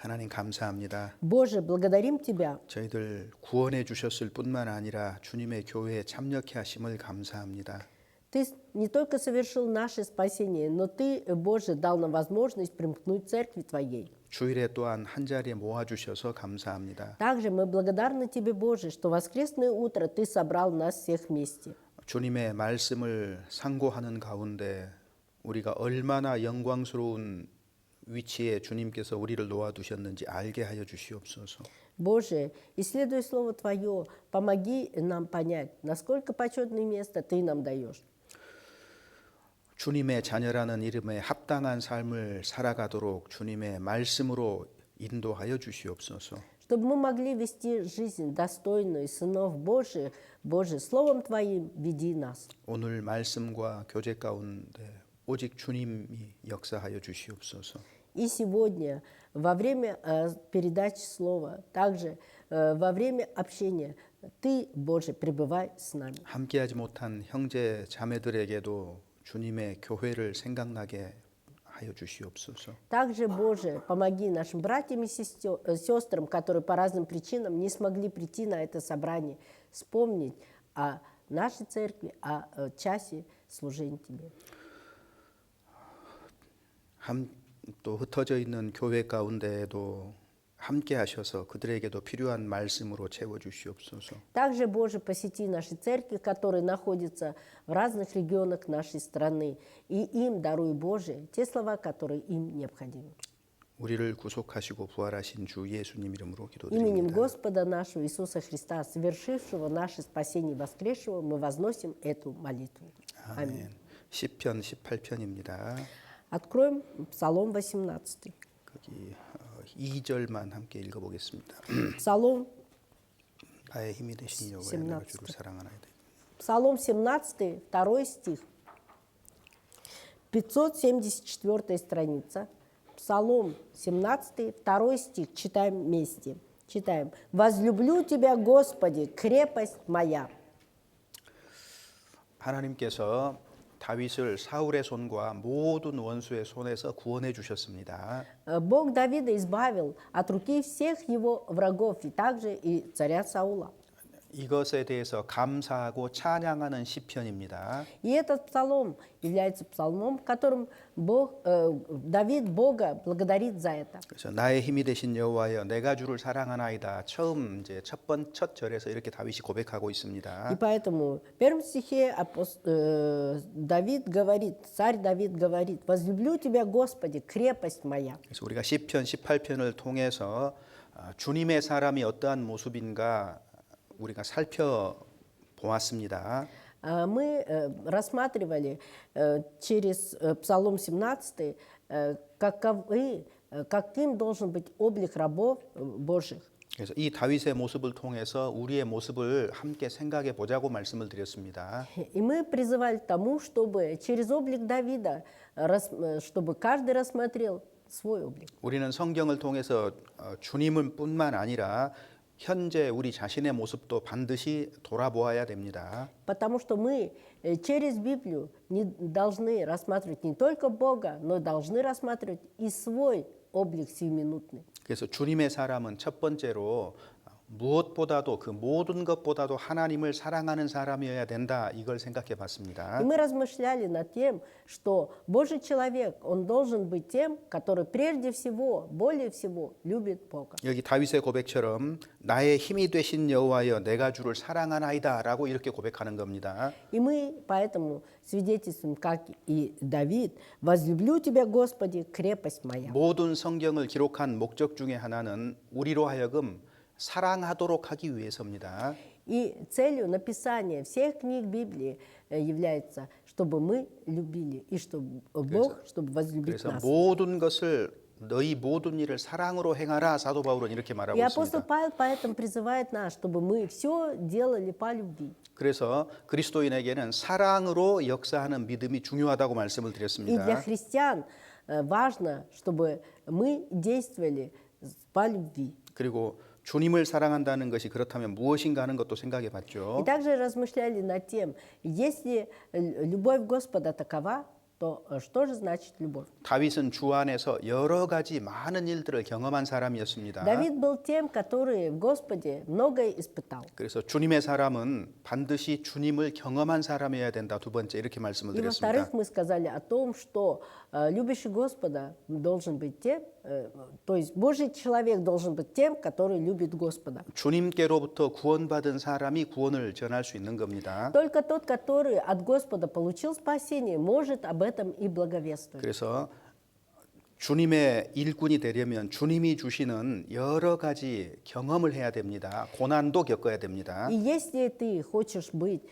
하나님 감사합니다. Боже, благодарим Тебя. 저희들 구원해 주셨을 뿐만 아니라 주님의 교회에 참여케 하심을 감사합니다. Ты не только совершил наше спасение, но Ты, Боже, дал нам возможность примкнуть к церкви Твоей. 주일에 또한 한 자리에 모아 주셔서 감사합니다. Также мы благодарны Тебе, Боже, что в воскресное утро Ты собрал нас всех вместе. 주님의 말씀을 상고하는 가운데 우리가 얼마나 영광스러운 위치에 주님께서 우리를 놓아 두셨는지 알게 하여 주시옵소서. Боже, исследуя Слово Твое, помоги нам понять, насколько почетное место Ты нам даешь. 주님의 자녀라는 이름에 합당한 삶을 살아가도록 주님의 말씀으로 인도하여 주시옵소서. Чтобы мы могли вести жизнь достойную сынов Божьих, Боже, Словом Твоим веди нас. 오늘 말씀과 교제 가운데 오직 주님이 역사하여 주시옵소서. И сегодня, во время передачи слова, также во время общения, Ты, Боже, пребывай с нами. 함께하지 못한 형제 자매들에게도 주님의 교회를 생각나게 하여 주시옵소서. Также, Боже, помоги нашим братьям и сестрам, которые по разным причинам не смогли прийти на это собрание, вспомнить о нашей церкви, о часе служения Тебе. 또 흩어져 있는 교회 가운데에도 함께 하셔서 그들에게도 필요한 말씀으로 채워 주시옵소서. Также, Боже, посети наши церкви, которые находятся в разных регионах нашей страны, и им даруй, Боже, те слова, которые им необходимы. 우리를 구속하시고 부활하신 주 예수님 이름으로 Именем 기도드립니다. Господа нашего Иисуса Христа, совершившего наше спасение и воскресшего, мы возносим эту молитву. 아멘. 시편 18편입니다. Откроем Псалом 18. 거기 2절만 함께 읽어보겠습니다. Псалом, 나의 힘이 되신 여호와여 내가 주를 사랑하나이다. Псалом 17, 2 стих. 574 страница. Псалом 17, 2 стих. Читаем вместе. Читаем. «Возлюблю Тебя, Господи, крепость моя». 하나님께서 다윗을 사울의 손과 모든 원수의 손에서 구원해 주셨습니다. Бог Давида избавил от руки всех его врагов, и также и царя Саула. 이것에 대해서 감사하고 찬양하는 시편입니다. И этот псалом является псалмом, в котором Давид Бога благодарит за это. 그래서 나의 힘이 되신 여호와여 내가 주를 사랑하나이다. 처음 이제 첫 절에서 이렇게 다윗이 고백하고 있습니다. И поэтому в первом стихе Давид говорит, царь Давид говорит: «Возлюблю Тебя, Господи, крепость моя». 그래서 우리가 시편 18편을 통해서 주님의 사람이 어떠한 모습인가 우리가 살펴보았습니다. Мы рассматривали через Псалом 17, каким должен быть облик рабов Божьих. 그래서 이 다윗의 모습을 통해서 우리의 모습을 함께 생각해 보자고 말씀을 드렸습니다. И мы призывали к тому, чтобы через облик Давида, чтобы каждый рассмотрел свой облик. 우리는 성경을 통해서 주님을 뿐만 아니라 현재 우리 자신의 모습도 반드시 돌아보아야 됩니다. Потому что мы через Библию не должны рассматривать не только Бога, но должны рассматривать и свой облик сиюминутный. 그래서 주님의 사람은 첫 번째로 무엇보다도 그 모든 것보다도 하나님을 사랑하는 사람이어야 된다. 이걸 생각해 봤습니다. И мы размышляли над тем, что Божий человек, он должен быть тем, который прежде всего, более всего любит Бога. 여기 다윗의 고백처럼 나의 힘이 되신 여호와여 내가 주를 사랑하나이다라고 이렇게 고백하는 겁니다. И мы поэтому свидетельствуем, как и Давид: «Возлюблю Тебя, Господи, крепость моя». 모든 성경을 기록한 목적 중에 하나는 우리로 하여금 사랑하도록 하기 위해서입니다. И целью написания всех книг Библии является, чтобы мы любили, и чтобы Бог, чтобы возлюбить 그래서 нас. 모든 것을 너희 모든 일을 사랑으로 행하라. 사도 바울은 이렇게 말하고 И апостол 있습니다. Павел поэтому призывает нас, чтобы мы все делали по любви. 그래서 그리스도인에게는 사랑으로 역사하는 믿음이 중요하다고 말씀을 И для 드렸습니다. христиан важно, чтобы мы действовали по любви. 그리고 주님을 사랑한다는 것이 그렇다면 무엇인가 하는 것도 생각해 И 봤죠. также размышляли над тем, если любовь Господа такова, что же значит любовь. 다윗은 주 안에서 여러 가지 많은 일들을 경험한 사람이었습니다. Давид был тем, который в Господе многое испытал. 그래서 주님의 사람은 반드시 주님을 경험한 사람이어야 된다. 두 번째 이렇게 말씀을 И 드렸습니다. во-вторых, мы сказали о том, что любящий Господа должен быть тем, то есть Божий человек должен быть тем, который любит Господа. 주님께로부터 구원받은 사람이 구원을 전할 수 있는 겁니다. Только тот, который от Господа получил спасение, может об этом и благовествовать. 그래서 주님의 일꾼이 되려면 주님이 주시는 여러 가지 경험을 해야 됩니다. 고난도 겪어야 됩니다. И если ты хочешь быть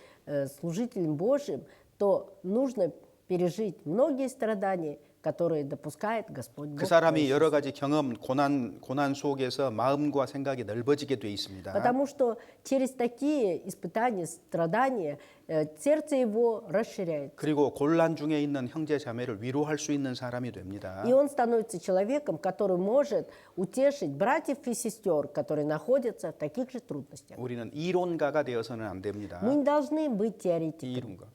служителем Божьим, то нужно пережить многие страдания, которые допускает Господь 그 Бог. 사람이 여러 가지 경험, 고난 속에서 마음과 생각이 넓어지게 돼 있습니다. Потому что через такие испытания, страдания, сердце его расширяет. 그리고 곤란 중에 있는 형제 자매를 위로할 수 있는 사람이 됩니다. И он становится человеком, который может утешить братьев и сестер, которые находятся в таких же трудностях. 우리는 이론가가 되어서는 안 됩니다. Мы не должны быть теоретиками. 이론가.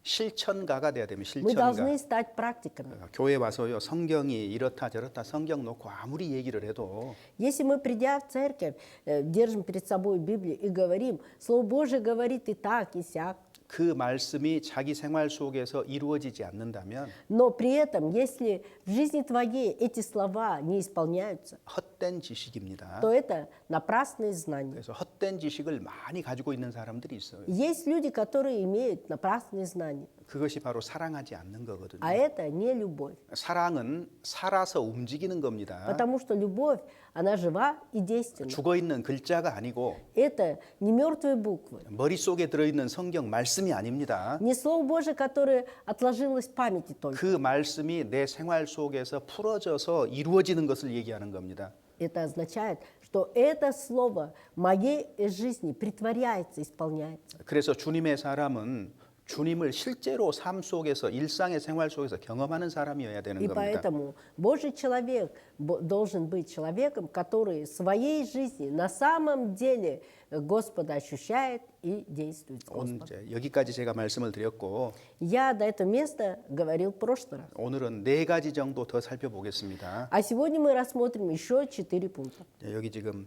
실천가가 돼야 됩니다. Мы 실천가. должны стать практиками. 교회 와서요 성경이 이렇다 저렇다 성경 놓고 아무리 얘기를 해도 Если мы, придя в церковь, держим перед собой Библию и говорим, Слово Божие говорит и так, и сяк, 그 말씀이 자기 생활 속에서 이루어지지 않는다면 но при этом, если в жизни твоей эти слова не исполняются, 헛된 지식입니다. то это напрасные знания. 그래서 헛된 지식을 많이 가지고 있는 사람들이 있어요. Есть люди, которые имеют напрасные знания, 그것이 바로 사랑하지 않는 거거든요. а это не любовь. 사랑은 살아서 움직이는 겁니다. Потому что любовь, она жива и действенна. 죽어 있는 글자가 아니고 Это не мертвые буквы, 머릿속에 들어있는 성경 말씀이 아닙니다. не Слово Божие, которое отложилось в памяти только. 그 말씀이 내 생활 속에서 풀어져서 이루어지는 것을 얘기하는 겁니다. Это означает, что это слово в моей жизни притворяется, исполняется. 그래서 주님의 사람은 주님을 실제로 삶 속에서 일상의 생활 속에서 경험하는 사람이어야 되는 И 겁니다. поэтому Божий человек должен быть человеком, который в своей жизни на самом деле Господа ощущает и действует с 오늘 Господом. 이제 여기까지 제가 말씀을 드렸고 Я до этого места говорил в прошлый раз. 오늘은 4가지 정도 더 살펴보겠습니다. А сегодня мы рассмотрим еще 4 пункта. 여기 지금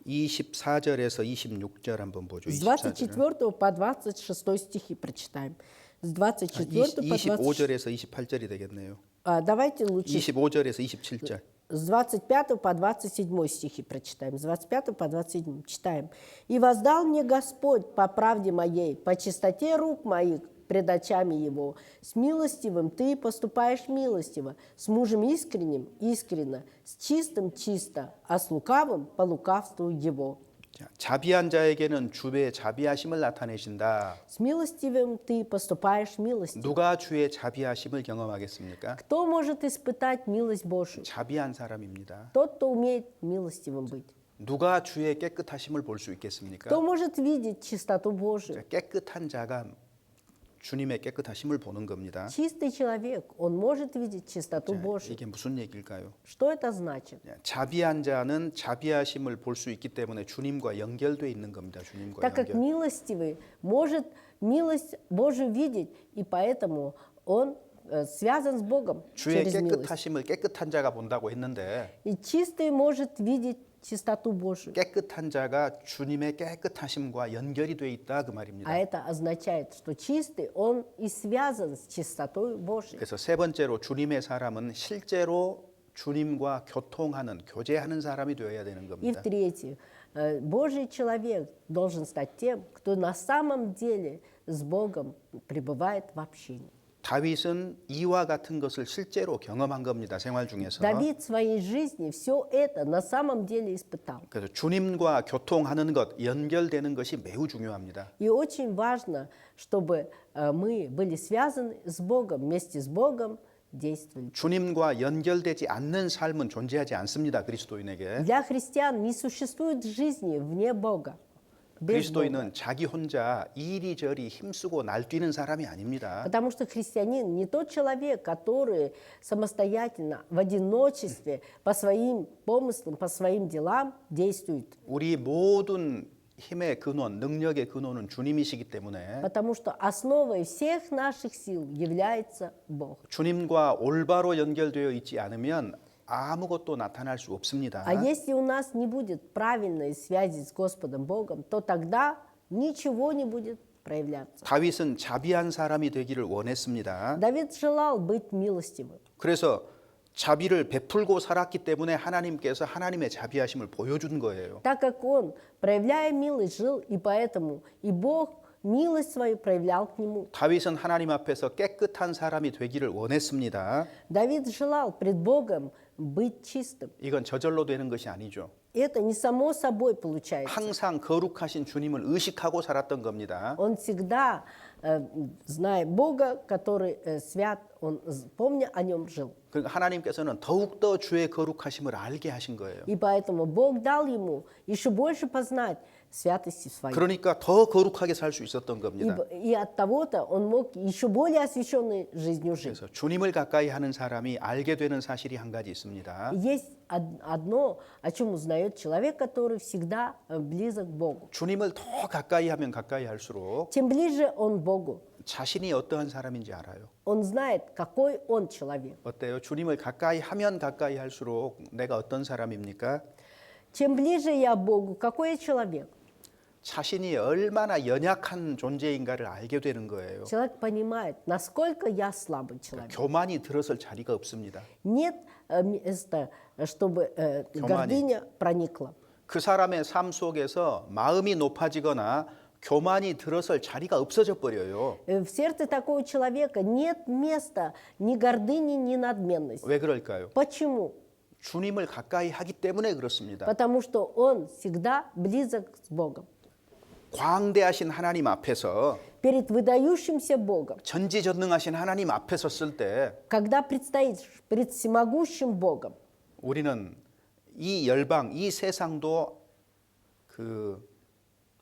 24절에서 26절 한번 보죠. С 24절. 24 по 26 стихи прочитаем. С 24 по 26. 25절에서 28절이 되겠네요. Давайте лучше 25절에서 27절. с 25 по 27 стихи прочитаем. С 25 по 27 читаем. «И воздал мне Господь по правде моей, по чистоте рук моих пред очами его. С милостивым ты поступаешь милостиво, с мужем искренним искренно, с чистым чисто, а с лукавым по лукавству его». 자, 자비한 자에게는 주의 자비하심을 나타내신다. С милостивым ты поступаешь милостиво. 누가 주의 자비하심을 경험하겠습니까? Кто может испытать милость Божию? 자비한 사람입니다. Тот, кто умеет милостивым быть. 누가 주의 깨끗하심을 볼 수 있겠습니까? Кто может видеть чистоту Божию? 깨끗한 자가 주님의 깨끗하심을 보는 겁니다. Чистый человек, он может видеть чистоту 자, Божию. 이게 무슨 얘기일까요? Что это значит? 자비한 자는 자비하심을 볼 수 있기 때문에 주님과 연결돼 있는 겁니다. 주님과 Так как 연결. милостивый может милость Божию видеть, и поэтому он связан с Богом 주의 через милость. 깨끗하심을 깨끗한 자가 본다고 했는데 И чистый может видеть чистоту Божию. 깨끗한 자가 주님의 깨끗하심과 연결이 돼 있다 그 말입니다. А это означает, что чистый, он и связан с чистотой Божией. 그래서 세 번째로 주님의 사람은 실제로 주님과 교통하는 교제하는 사람이 되어야 되는 И 겁니다. в-третьих, Божий человек должен стать тем, кто на самом деле с Богом пребывает в общении. 다윗은 이와 같은 것을 실제로 경험한 겁니다. 생활 중에서. Давид в своей жизни все это на самом деле испытал. 그래서 주님과 교통하는 것, 연결되는 것이 매우 중요합니다. И очень важно, чтобы мы были связаны с Богом, вместе с Богом действовали. 주님과 연결되지 않는 삶은 존재하지 않습니다. 그리스도인에게. Для христиан не существует жизни вне Бога. Без Бога. 그리스도인은 자기 혼자 이리저리 힘쓰고 날뛰는 사람이 아닙니다. Потому что христианин не тот человек, который самостоятельно, в одиночестве, по своим помыслам, по своим делам действует. 우리 모든 힘의 근원, 능력의 근원은 주님이시기 때문에 Потому что основой всех наших сил является Бог. 주님과 올바로 연결되어 있지 않으면 아무것도 나타날 수 없습니다. А если у нас не будет правильной связи с Господом Богом, то тогда ничего не будет проявляться. 다윗은 자비한 사람이 되기를 원했습니다. Давид желал быть милостивым. 그래서 자비를 베풀고 살았기 때문에 하나님께서 하나님의 자비하심을 보여준 거예요. Так как он, проявляя милость, жил, и поэтому и Бог милость свою проявлял к нему. 다윗은 하나님 앞에서 깨끗한 사람이 되기를 원했습니다. Давид желал пред Богом быть чистым. 이건 저절로 되는 것이 아니죠. Это не само собой получается. 항상 거룩하신 주님을 의식하고 살았던 겁니다. Он всегда, зная Бога, который свят, он, помня о нем, жил. 그러니까 하나님께서는 더욱더 주의 거룩하심을 알게 하신 거예요. И поэтому Бог дал ему еще больше познать святости своей. 그러니까 더 거룩하게 살 수 있었던 겁니다. И от того-то он мог еще более освященной жизнью жить. 그래서 주님을 가까이 하는 사람이 알게 되는 사실이 한 가지 있습니다. Есть одно, о чем узнает человек, который всегда близок к Богу. 주님을 더 가까이 하면 가까이 할수록 Чем ближе он к Богу, 자신이 어떠한 사람인지 알아요. он знает, какой он человек. 어때요? 주님을 가까이 하면 가까이 할수록 내가 어떤 사람입니까? Чем ближе я к Богу, какой я человек? 자신이 얼마나 연약한 존재인가를 알게 되는 거예요. Человек понимает, насколько я слабый человек. 교만이 들어설 자리가 없습니다. Нет места, чтобы гордыня проникла. 그 사람의 삶 속에서 마음이 높아지거나 교만이 들어설 자리가 없어져 버려요. В сердце такого человека нет места ни гордыни, ни надменности. 왜 그럴까요? Почему? 주님을 가까이 하기 때문에 그렇습니다. Потому что он всегда близок с Богом. 광대하신 하나님 앞에서 Перед выдающимся Богом, 전지전능하신 하나님 앞에 섰을 때 когда предстоишь пред всемогущим Богом, 우리는 이 열방, 이 세상도 그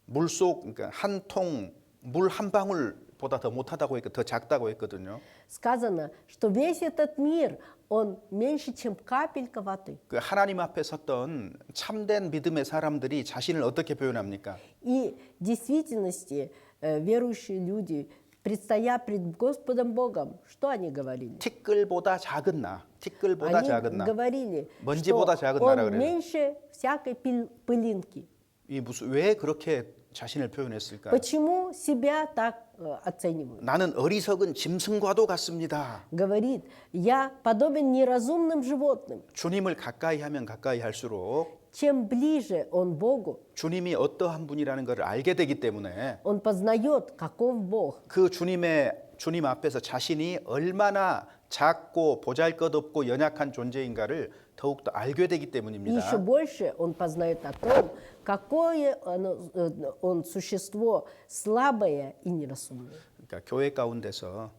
물속 그러니까 한 통 물 한 방울보다 더 못하다고 했고 더 작다고 했거든요. сказано, что весь этот мир, он меньше, чем капелька воды. 그 하나님 앞에 섰던 참된 믿음의 사람들이 자신을 어떻게 표현합니까? И в действительности верующие люди, предстоя пред Господом Богом, что они говорили? 티끌보다 작은 나, 티끌보다 Они 작은 나. говорили, 먼지보다 что 작은 나라 он 그래요. меньше всякой пылинки. 이 무슨 왜 그렇게 자신을 표현했을까요? Почему себя так оценивают? 나는 어리석은 짐승과도 같습니다. Говорит, я подобен неразумным животным. 주님을 가까이 하면 가까이 할수록 Чем ближе он Богу, 주님이 어떠한 분이라는 것을 알게 되기 때문에 он познает, каков Бог. 그 주님 앞에서 자신이 얼마나 작고 보잘것없고 연약한 존재인가를 더욱더 알게 되기 И 때문입니다. еще больше он познает о том, какое он существо слабое и неразумное. 그러니까 교회 가운데서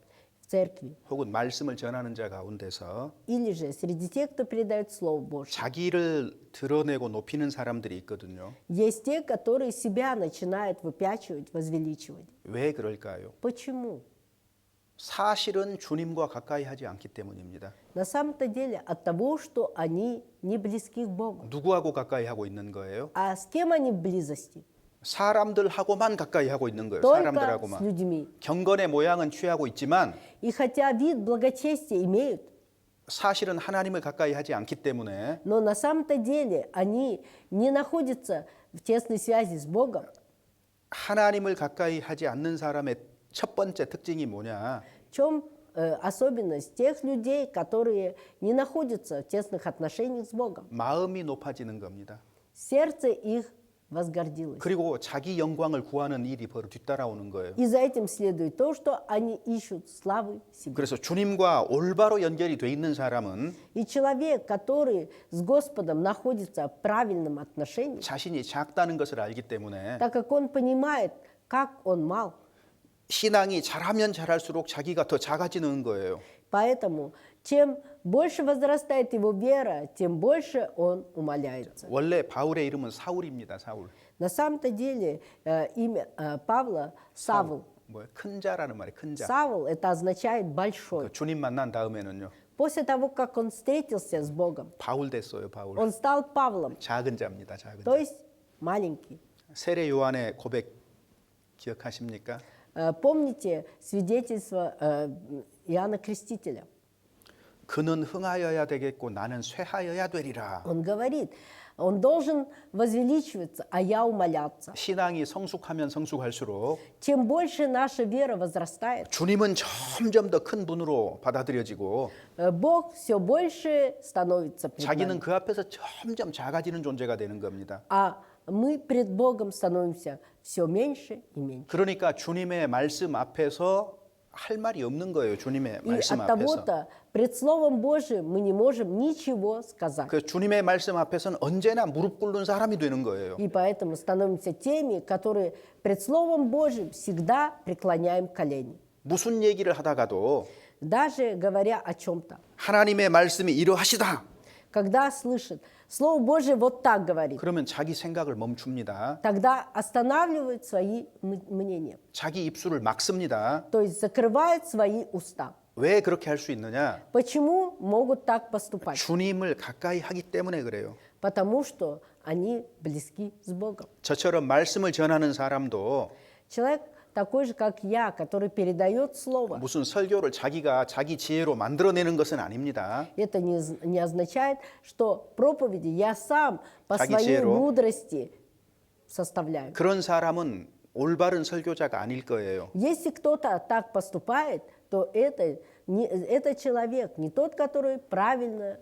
В церкви 혹은 말씀을 전하는 자 가운데서 или же среди тех, кто передает Слово Божье. 자기를 드러내고 높이는 사람들이 있거든요. Есть те, которые себя начинают выпячивать, возвеличивать. 왜 그럴까요? Почему? 사실은 주님과 가까이 하지 않기 때문입니다. На самом-то деле от того, что они не близки к Богу. 누구하고 가까이 하고 있는 거예요? А с кем они в близости? 사람들하고만 가까이 하고 있는 거예요. Только с 사람들하고만. людьми. 경건의 모양은 취하고 있지만 И хотя вид благочестия имеют, 사실은 하나님을 가까이 하지 않기 때문에 но на самом-то деле они не находятся в тесной связи с Богом. 하나님을 가까이 하지 않는 사람의 첫 번째 특징이 뭐냐? В чем особенность тех людей, которые не находятся в тесных отношениях с Богом? 마음이 높아지는 겁니다. Сердце их возгордилось. 그리고 자기 영광을 구하는 일이 바로 뒤따라오는 거예요. И за этим следует то, что они ищут славы себе. 그래서 주님과 올바로 연결이 돼 있는 사람은 И человек, который с Господом находится в правильном отношении, 자신이 작다는 것을 알기 때문에 так как он понимает, как он мал, 신앙이 잘하면 잘할수록 자기가 더 작아지는 거예요. поэтому чем больше возрастает его вера, тем больше он умаляется. 원래 바울의 이름은 사울입니다. 사울. На самом-то деле имя Павла Савл. 뭐야? 큰 자라는 말이 큰 자. Савл это означает большой. 그 주님 만난 다음에는요. После того, как он встретился с Богом, 바울 됐어요. 바울. он стал Павлом, 작은 자입니다. 작은 то 자. есть маленький. 세례 요한의 고백 기억하십니까? Помните свидетельство Иоанна Крестителя? 그는 흥하여야 되겠고 나는 쇠하여야 되리라. Он говорит, он должен возвеличиваться, а я умоляться. 신앙이 성숙하면 성숙할수록 Чем больше наша вера возрастает, 주님은 점점 더 큰 분으로 받아들여지고 Бог все больше становится пред 자기는 нами. 그 앞에서 점점 작아지는 존재가 되는 겁니다. А мы пред Богом становимся все меньше и меньше. 그러니까 주님의 말씀 앞에서 할 말이 없는 거예요. 주님의 И 말씀 от 앞에서. того-то пред Словом Божиим мы не можем ничего сказать. 그 주님의 말씀 앞에서는 언제나 무릎 꿇는 사람이 되는 거예요. И поэтому становимся теми, которые пред Словом Божиим всегда преклоняем колени. 무슨 얘기를 하다가도 Даже говоря о чем-то. 하나님의 말씀이 이러하시다. Когда слышит, Слово Божие вот так говорит, 그러면 자기 생각을 멈춥니다. тогда останавливают свои мнения. 자기 입술을 막습니다. То есть закрывают свои уста. 왜 그렇게 할 수 있느냐? Почему могут так поступать? 주님을 가까이 하기 때문에 그래요. Потому что они близки с Богом. 저처럼 말씀을 전하는 사람도 Человек такой же, как я, который передает Слово, 무슨 설교를 자기가 자기 지혜로 만들어내는 것은 아닙니다. это не означает, что проповеди я сам по 자기 своей 지혜로. мудрости составляю. 그런 사람은 올바른 설교자가 아닐 거예요. Если кто-то так поступает, то это человек, не тот, который правильно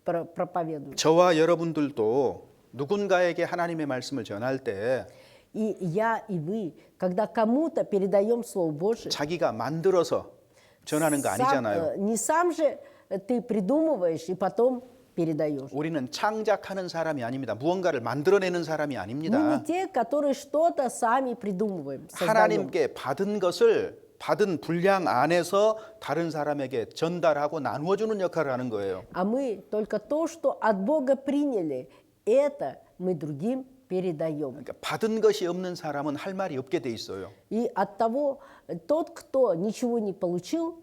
проповедует. 저와 여러분들도 누군가에게 하나님의 말씀을 전할 때 И я, и вы, когда кому-то передаем Слово Божие, 자기가 만들어서 전하는 거 아니잖아요. не сам же ты придумываешь и потом передаешь. 우리는 창작하는 사람이 아닙니다. 무언가를 만들어내는 사람이 Мы 아닙니다. не те, которые что-то сами придумываем, создаем. 하나님께 받은 것을 받은 분량 안에서 다른 사람에게 전달하고 나누어주는 역할을 하는 거예요. А мы только то, что от Бога приняли, это мы другим передаем. 그러니까 받은 것이 없는 사람은 할 말이 없게 돼 있어요. И от того, тот, кто ничего не получил,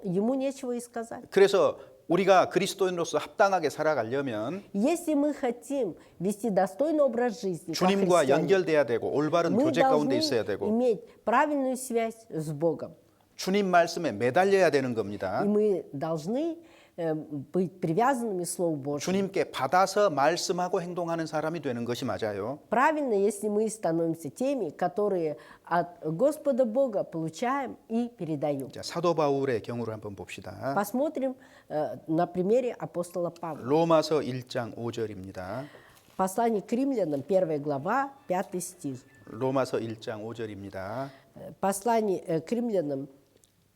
ему нечего и сказать. 그래서 우리가 그리스도인으로서 합당하게 살아가려면 Если мы хотим вести достойный образ жизни, как 주님과 христиане, 연결돼야 되고 올바른 мы 교제 가운데 должны 있어야 되고 иметь правильную связь с Богом. 주님 말씀에 매달려야 되는 겁니다. И мы должны быть привязанными к Слову Божьему. 주님께 받아서 말씀하고 행동하는 사람이 되는 것이 맞아요. Правильно, если мы становимся теми, которые от Господа Бога получаем и передаем. 자, 사도 바울의 경우를 한번 봅시다. Посмотрим на примере апостола Павла. 로마서 1장 5절입니다. Послание к римлянам, 1 глава, 5 стих. 로마서 1장 5절입니다. Послание к римлянам,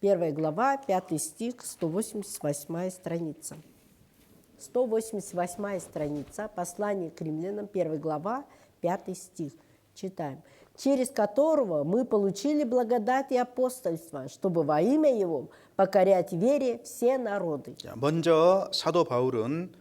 1 глава, 5 стих, 188 страница. 188 страница, послание к римлянам, 1 глава, 5 стих. Читаем. «Через которого мы получили благодать и апостольство, чтобы во имя Его покорять вере все народы». 자, 먼저 사도 바울은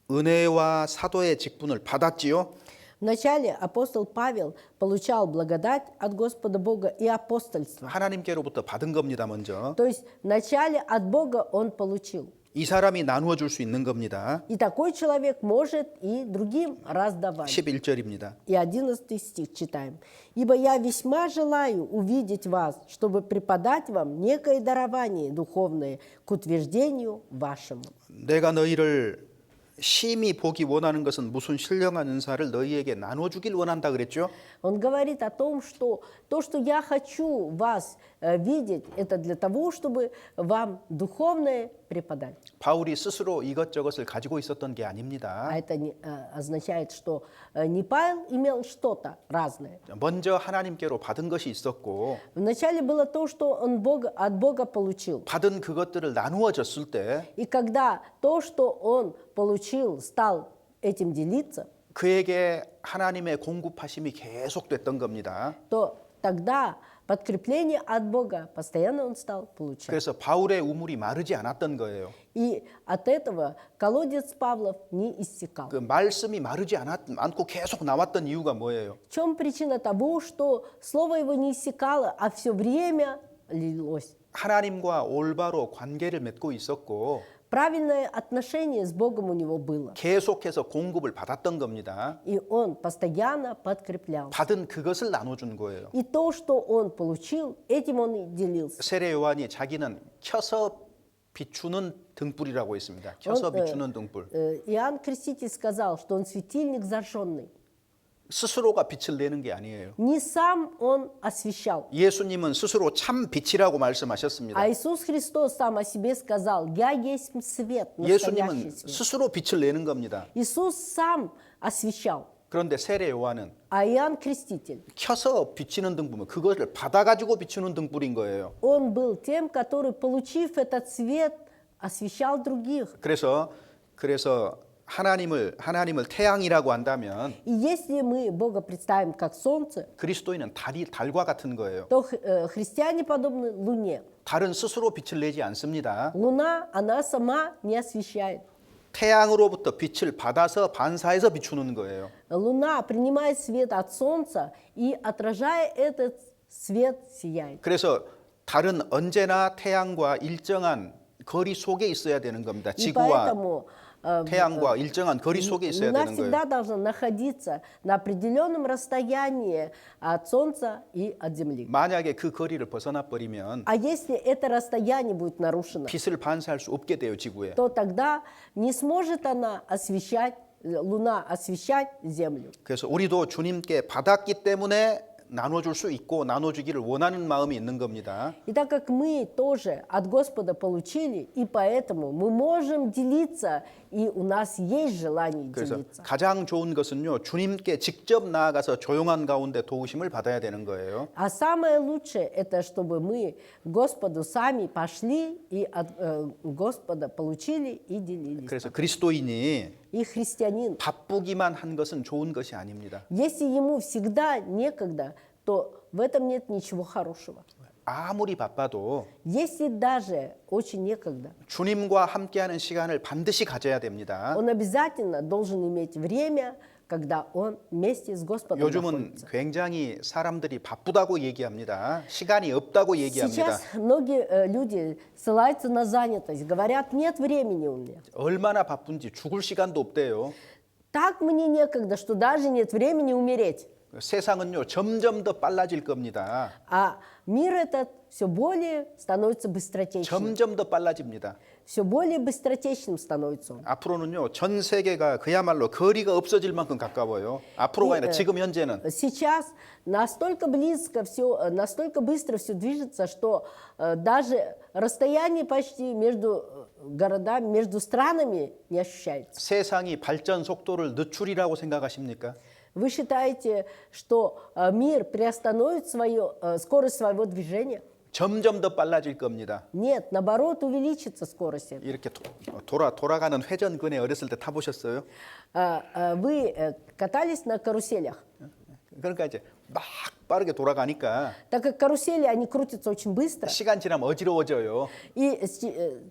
은혜와 사도의 직분을 받았지요. Вначале апостол Павел получал благодать от Господа Бога и апостольство. 하나님께로부터 받은 겁니다. 먼저 То есть вначале от Бога он получил. 이 사람이 나누어 줄 수 있는 겁니다. И такой человек может и другим раздавать. 11절입니다. И 11 стих читаем. «Ибо я весьма желаю увидеть вас, чтобы преподать вам некое дарование духовное к утверждению вашему». 내가 너희를 심히 보기 원하는 것은 무슨 신령한 은사를 너희에게 나눠주길 원한다 그랬죠? Он говорит о том, что то, что я хочу вас видеть, это для того, чтобы вам духовное преподать. 바울이 스스로 이것저것을 가지고 있었던 게 아닙니다. А это означает, что не Павел имел что-то разное. 먼저 하나님께로 받은 것이 있었고 Вначале было то, что он от Бога получил. 받은 그것들을 나누어 줬을 때 И когда то, что он получил, стал этим делиться, 그에게 하나님의 공급하심이 계속됐던 겁니다. то тогда подкрепление от Бога постоянно он стал получать. 그래서 바울의 우물이 마르지 않았던 거예요. И от этого колодец Павлов не иссякал. 그 말씀이 마르지 않고 계속 나왔던 이유가 뭐예요? В чем причина того, что слово его не иссякало, а все время лилось? 하나님과 올바로 관계를 맺고 있었고 правильное отношение с Богом у него было. 계속해서 공급을 받았던 겁니다. И он постоянно подкреплял. 받은 그것을 나눠준 거예요. И то, что он получил, этим он и делился. 세례 요한이 자기는 켜서 비추는 등불이라고 했습니다. 켜서 비추는 등불. Иоанн Креститель сказал, что он светильник зажженный. 스스로가 빛을 내는 게 아니에요. Не сам он освещал. 예수님은 스스로 참 빛이라고 말씀하셨습니다. А Иисус Христос сам о себе сказал, «Я есть свет, настоящий 예수님은 свет». 스스로 빛을 내는 겁니다. Иисус сам освещал, 그런데 세례 요한은 а Иоанн Креститель, 켜서 비치는 등불은 그것을 받아가지고 비추는 등불인 거예요. он был тем, который, получив этот свет, освещал других. 그래서 하나님을 태양이라고 한다면 И если мы Бога представим как солнце, 그리스도인은 달과 같은 거예요. то христиане подобны Луне. 달은 스스로 빛을 내지 않습니다. Луна, она сама не освещает. 태양으로부터 빛을 받아서 반사해서 비추는 거예요. Луна принимает свет от Солнца и, отражая этот свет, сияет. 그래서 달은 언제나 태양과 일정한 거리 속에 있어야 되는 겁니다. И 지구와 поэтому 태양과 일정한 거리 속에 있어야 Луна 되는 всегда 거예요. должна находиться на определенном расстоянии от Солнца и от Земли. 만약에 그 거리를 벗어나 버리면 А если это расстояние будет нарушено, 빛을 반사할 수 없게 돼요, 지구에. то тогда не сможет она освещать, Луна освещать Землю. 그래서 우리도 주님께 받았기 때문에 나눠줄 수 있고 나눠주기를 원하는 마음이 있는 겁니다. И так как мы тоже от Господа получили, и поэтому мы можем делиться, и у нас есть желание 그래서 делиться. 가장 좋은 것은요, 주님께 직접 나아가서 조용한 가운데 도우심을 받아야 되는 거예요. А самое лучшее это чтобы мы к Господу сами пошли и от Господа получили и делились. 그래서 그리스도인이 И христианин, 바쁘기만 한 것은 좋은 것이 아닙니다. если ему всегда некогда, то в этом нет ничего хорошего. 아무리 바빠도 Если даже очень некогда, 주님과 함께하는 시간을 반드시 가져야 됩니다. он обязательно должен иметь время, когда он вместе с Господом 요즘은 находится. 굉장히 사람들이 바쁘다고 얘기합니다. 시간이 없다고 얘기합니다. Сейчас многие люди ссылаются на занятость, говорят, нет времени у меня. 얼마나 바쁜지 죽을 시간도 없대요. Так мне некогда, что даже нет времени умереть. 세상은요, 점점 더 빨라질 겁니다. А мир этот все более становится быстротечным. 점점 더 빨라집니다. Все более быстротечным становится он. 앞으로는요, 전 세계가 그야말로 거리가 없어질 만큼 가까워요. 앞으로가 아니라 지금 현재는. Сейчас настолько близко все, настолько быстро все движется, что даже расстояние почти между городами, между странами не ощущается. 세상이 발전 속도를 늦추리라고 생각하십니까? Вы считаете, что мир приостановит скорость своего движения? 점점 더 빨라질 겁니다. Нет, наоборот, увеличится скорость. эта. 이렇게 돌아가는 회전근에 어렸을 때 타보셨어요? Вы катались на каруселях? 그러니까 이제 막 빠르게 돌아가니까 Так как карусели, они крутятся очень быстро. 시간 지나면 어지러워져요. И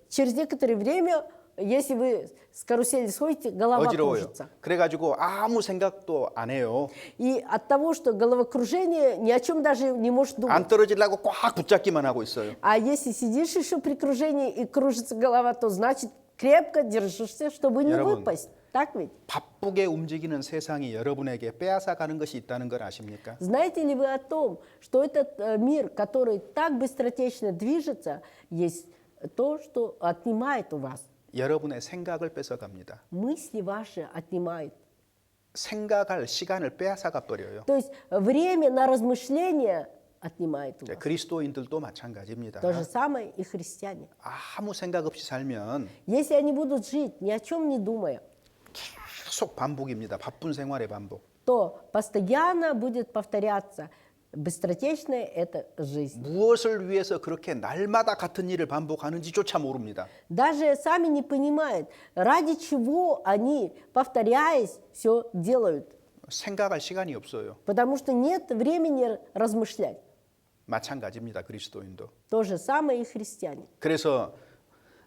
через некоторое время, если вы с карусели сходите, голова 어지러워요. кружится. 그래가지고 아무 생각도 안 해요. И от того, что головокружение, ни о чем даже не может думать. 안 떨어지려고 꽉 붙잡기만 하고 있어요. А если сидишь еще при кружении и кружится голова, то значит крепко держишься, чтобы не 여러분, выпасть. Так ведь? 바쁘게 움직이는 세상이 여러분에게 빼앗아가는 것이 있다는 걸 아십니까? Знаете ли вы о том, что этот мир, который так быстротечно движется, есть то, что отнимает у вас? 여러분의 생각을 뺏어갑니다. Мысли ваши отнимает. 생각할 시간을 빼앗아가 버려요. То есть время на размышления отнимает у вас. 그리스도인들도 마찬가지입니다. То же самое и христиане. 아무 생각 없이 살면 Если они будут жить, ни о чем не думая, 계속 반복입니다. 바쁜 생활의 반복. то постоянно будет повторяться быстротечная эта жизнь. 무엇을 위해서 그렇게 날마다 같은 일을 반복하는지조차 모릅니다. Даже сами не понимают, ради чего они, повторяясь, все делают. 생각할 시간이 없어요. Потому что нет времени размышлять. 마찬가지입니다. 그리스도인도. То же самое и христиане. 그래서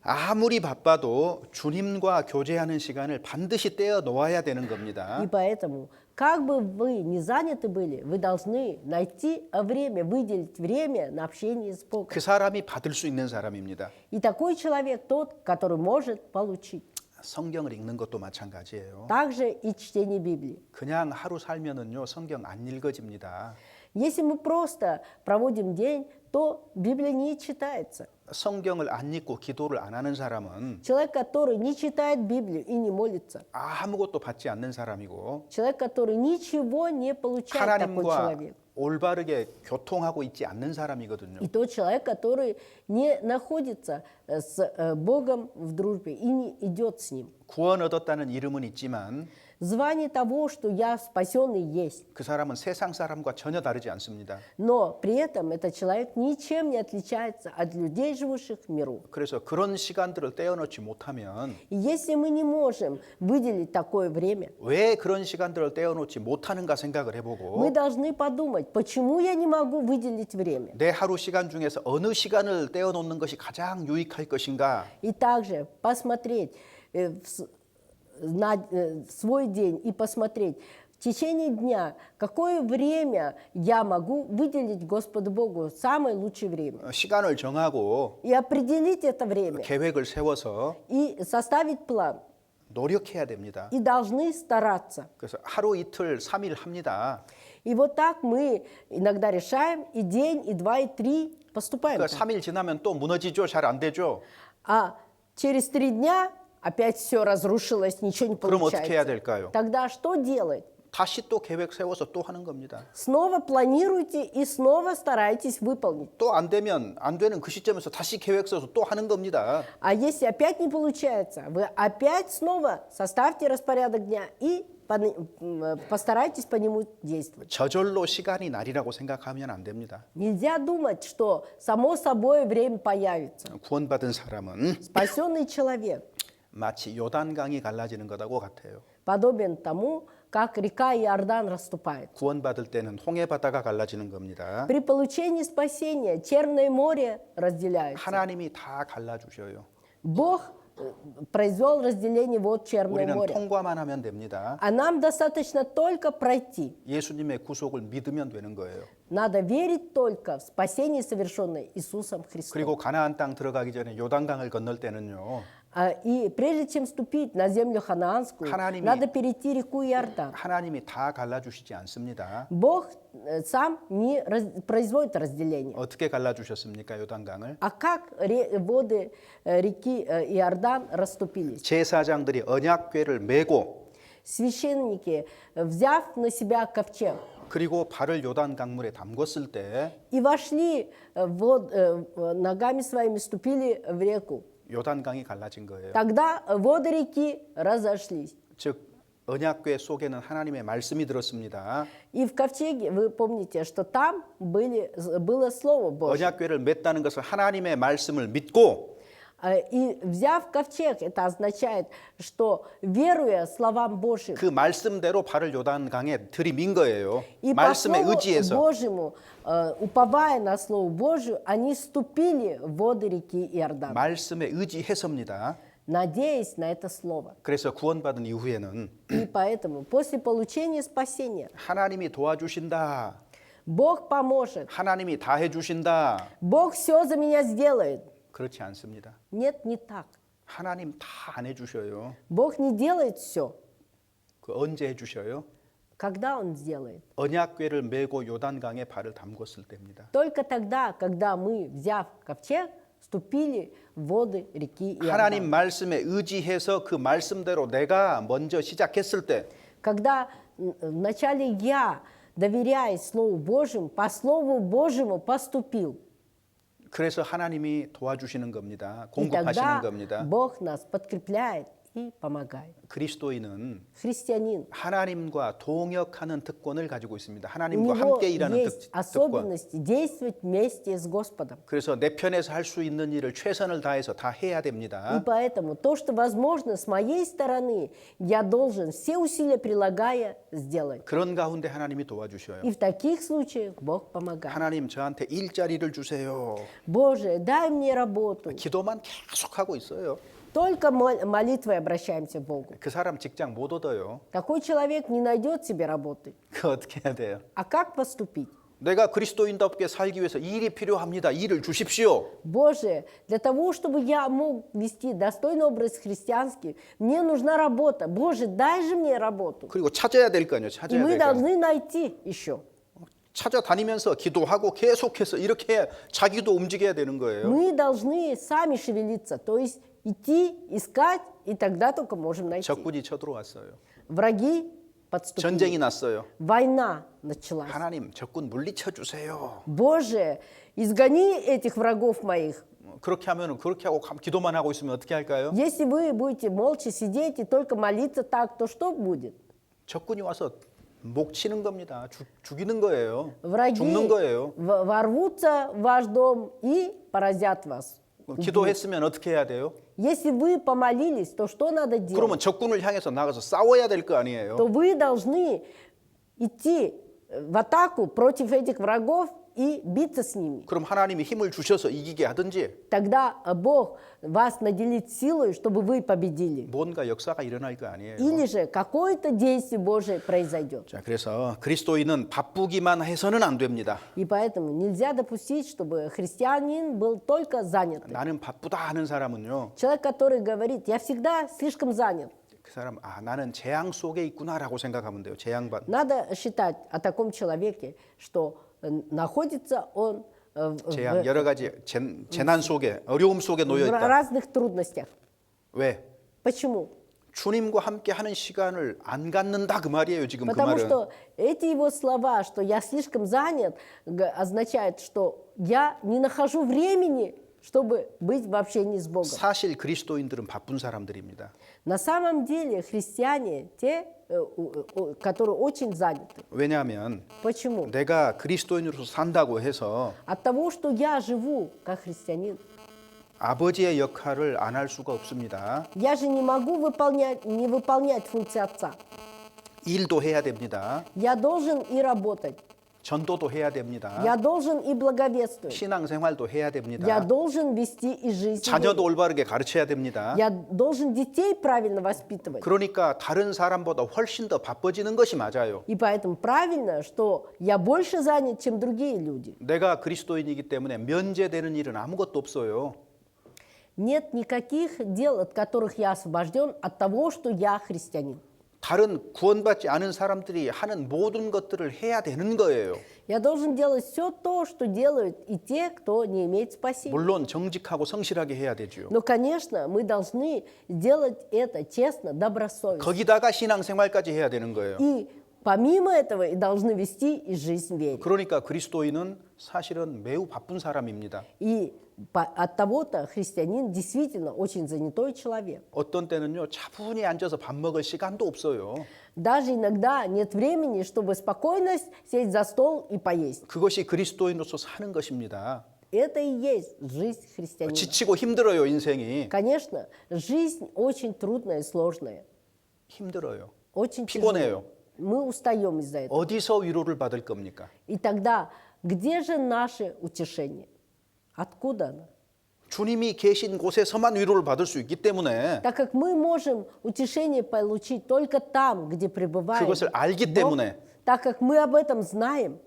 아무리 바빠도 주님과 교제하는 시간을 반드시 떼어 놓아야 되는 겁니다. И поэтому, как бы вы ни заняты были, вы должны найти время, выделить время на общение с Богом. 그 사람이 받을 수 있는 사람입니다. И такой человек тот, который может получить. 성경을 읽는 것도 마찬가지예요. Также и чтение Библии. 그냥 하루 살면은요 성경 안 읽어집니다. Если мы просто проводим день, то Библия не читается. 성경을 안 읽고 기도를 안 하는 사람은 Человек, который не читает Библию и не молится, 아무것도 받지 않는 사람이고 человек, который ничего не получает, такой 하나님과 человек. 올바르게 교통하고 있지 않는 사람이거든요. И тот человек, который не находится с Богом в дружбе и не идет с Ним. 구원 얻었다는 이름은 있지만 Звание того, что я спасенный, есть. 그 사람은 세상 사람과 전혀 다르지 않습니다. Но при этом этот человек ничем не отличается от людей, живущих в миру. 그래서 그런 시간들을 떼어놓지 못하면 И если мы не можем выделить такое время, 왜 그런 시간들을 떼어놓지 못하는가 생각을 мы 해보고 должны подумать, почему я не могу выделить время. 내 하루 시간 중에서 어느 시간을 떼어놓는 것이 가장 유익할 것인가 И также посмотреть на свой день и посмотреть в течение дня, какое время я могу выделить Господу Богу, самое лучшее время. 시간을 정하고 И определить это время, 계획을 세워서 и составить план. 노력해야 됩니다. И должны стараться. 그래서 하루 이틀 3일 합니다. И вот так мы иногда решаем, и день, и два, и три поступаем 그러니까 так. 3일 지나면 또 무너지죠. 잘 안 되죠. А через 3 дня опять все разрушилось, ничего не 그럼 어떻게 해야 получается. 될까요? Тогда что делать? 다시 또 계획 세워서 또 하는 겁니다. Снова планируйте и снова старайтесь выполнить. 또 안 되면 안 되는 그 시점에서 다시 계획 세워서 또 하는 겁니다. А если опять не получается, вы опять снова составьте распорядок дня и постарайтесь по нему действовать. 저절로 시간이 날이라고 생각하면 안 됩니다. Нельзя думать, что само собой время появится. 구원받은 사람은 Спасенный человек 마치 요단강이 갈라지는 것하고 같아요. подобен тому, как река Иордан расступает. 구원받을 때는 홍해 바다가 갈라지는 겁니다. При получении спасения Черное море разделяется. 하나님이 다 갈라주셔요. Бог произвел разделение вот Черное 우리는 море. 통과만 하면 됩니다. А нам достаточно только пройти. 예수님의 구속을 믿으면 되는 거예요. Надо верить только в спасение, совершенное Иисусом Христом. 그리고 가나안 땅 들어가기 전에 요단강을 건널 때는요. И прежде чем ступить на землю ханаанскую, 하나님이- надо перейти реку Иордан. 하나님이 다 갈라주시지 않습니다. Бог сам не производит разделение. 어떻게 갈라주셨습니까? 요단강을? А как воды реки Иордан расступились? 제사장들이 언약궤를 메고 Священники, взяв на себя ковчег, 그리고 발을 요단 강물에 담궜을 때 и вошли, ногами своими ступили в реку. 요단강이 갈라진 거예요. Тогда воды реки разошлись. 즉 언약궤 속에는 하나님의 말씀이 들었습니다. И в ковчеге, вы помните, что там было Слово Божье. 언약궤를 맸다는 것은 하나님의 말씀을 믿고 И взяв ковчег, это означает, что веруя словам Божьим 그 말씀대로 발을 요단강에 들이민 거예요. и по 말씀에 Слову 의지해서. Божьему, уповая на Слово Божие, они ступили в воды реки Иордан, 말씀에 의지해서입니다. надеясь на это Слово. 그래서 구원받은 이후에는 И поэтому после получения спасения 하나님이 도와주신다. Бог поможет, 하나님이 다 해주신다. Бог все за меня сделает. 그렇지 않습니다. Нет, не так. 하나님 다 안 해주셔요. Бог не делает все. 그 언제 해주셔요? Когда Он сделает? 언약궤를 메고 요단강에 발을 담궜을 때입니다. Только тогда, когда мы, взяв ковчег, вступили в воды реки 하나님 Иордан. 말씀에 의지해서 그 말씀대로 내가 먼저 시작했을 때 Когда вначале я, доверяясь Слову Божьему, по Слову Божьему поступил. 그래서 하나님이 도와주시는 겁니다. И 공급하시는 тогда 겁니다. Бог нас подкрепляет и помогает. 그리스도인은 Христианин, 하나님과 동역하는 특권을 가지고 있습니다. у 하나님과 него 함께 일하는 есть 특권. особенности действовать вместе с Господом. 그래서 내 편에서 할 수 있는 일을 최선을 다해서 다 해야 И 됩니다. поэтому то, что возможно с моей стороны, я должен все усилия прилагая сделать. 그런 가운데 하나님이 도와주셔요. И в таких случаях Бог помогает. 하나님 저한테 일자리를 주세요. Боже, дай мне работу. 기도만 계속하고 있어요. Только молитвой обращаемся к Богу. 그 사람 직장 못 얻어요. Такой человек не найдет себе работы. 그 어떻게 해야 돼요? А как поступить? 내가 그리스도인답게 살기 위해서 일이 필요합니다. 일을 주십시오. Боже, для того, чтобы я мог вести достойный образ христианский, мне нужна работа. Боже, дай же мне работу. 그리고 찾아야 될 거 아니에요. И 찾아야 мы 될 거. должны найти еще. 찾아다니면서 기도하고 계속해서 이렇게 자기도 움직여야 되는 거예요. Мы должны сами шевелиться, то есть идти, искать, и тогда только можем найти. 적군이 쳐들어왔어요. Враги подступили. 전쟁이 났어요. Война началась. 하나님 적군 물리쳐 주세요. Боже, изгони этих врагов моих. 그렇게 하면은 그렇게 하고 기도만 하고 있으면 어떻게 할까요? Если вы будете молча сидеть и только молиться так, то что будет? 적군이 와서 목 치는 겁니다. 죽이는 거예요. Враги 죽는 거예요. ворвутся в ваш дом и поразят вас. 기도했으면 어떻게 해야 돼요? Если вы помолились, то что надо делать? 그러면 적군을 향해서 나가서 싸워야 될 거 아니에요. То вы должны идти в атаку против этих врагов и биться с ними. 그럼 하나님이 힘을 주셔서 이기게 하든지 Тогда Бог вас наделит силой, чтобы вы победили. 뭔가 역사가 일어날 거 아니에요. Или же какое-то действие Божие произойдет. 자, 그래서 그리스도인은 바쁘기만 해서는 안 됩니다. И поэтому нельзя допустить, чтобы христианин был только занят. 나는 바쁘다 하는 사람은요. Человек, который говорит, я всегда слишком занят. 그 사람 나는 재앙 속에 있구나라고 생각하면 돼요. 재앙받. Надо считать о таком человеке, что находится он 재앙 여러 가지 재난 속에 어려움 속에 놓여 в 있다. разных трудностях. 왜? Почему? 주님과 함께 하는 시간을 안 갖는다 그 말이에요. 지금 그 Потому 말은. что эти его слова, что я слишком занят, означает, что я не нахожу времени, чтобы быть в общении с Богом. 사실 그리스도인들은 바쁜 사람들입니다. На самом деле христиане те, которые очень заняты. 왜냐하면 Почему? 내가 그리스도인으로서 산다고 해서 От того, что я живу как христианин, 아버지의 역할을 안 할 수가 없습니다. я же не могу не выполнять функции отца. 일도 해야 됩니다. Я должен и работать. 전도도 해야 됩니다. Я должен и благовествовать. 신앙생활도 해야 Я 됩니다. должен вести и жизнь. 자녀도 올바르게 가르쳐야 됩니다. Я должен детей правильно воспитывать. 그러니까 다른 사람보다 훨씬 더 바빠지는 것이 맞아요. И поэтому правильно, что я больше занят, чем другие люди. 내가 그리스도인이기 때문에 면제되는 일은 아무것도 없어요. Нет никаких дел, от которых я освобожден от того, что я христианин. 다른 구원받지 않은 사람들이 하는 모든 것들을 해야 되는 거예요. Я должен делать все то, что делают и те, кто не имеет спасения. 물론 정직하고 성실하게 해야 되죠. Но, конечно, мы должны делать это честно, добросовестно. 거기다가 신앙생활까지 해야 되는 거예요. И помимо этого и должны вести и жизнь в вере. 그러니까 그리스도인은 사실은 매우 바쁜 사람입니다. И от того-то христианин действительно очень занятой человек. 어떤 때는요 차분히 앉아서 밥 먹을 시간도 없어요. Даже иногда нет времени, чтобы спокойно сесть за стол и поесть. 그것이 그리스도인으로서 사는 것입니다. Это и есть жизнь христианина. 지치고 힘들어요 인생이. Конечно, жизнь очень трудная и сложная. 힘들어요. Очень 피곤해요. тяжелая. Мы устаем из-за этого. 어디서 위로를 받을 겁니까? И тогда, где же наше утешение? Откуда оно? 주님이 계신 곳에서만 위로를 받을 수 있기 때문에 Так как мы можем утешение получить только там, где пребываем 그것을 알기 Бог, 때문에 так как мы об этом знаем,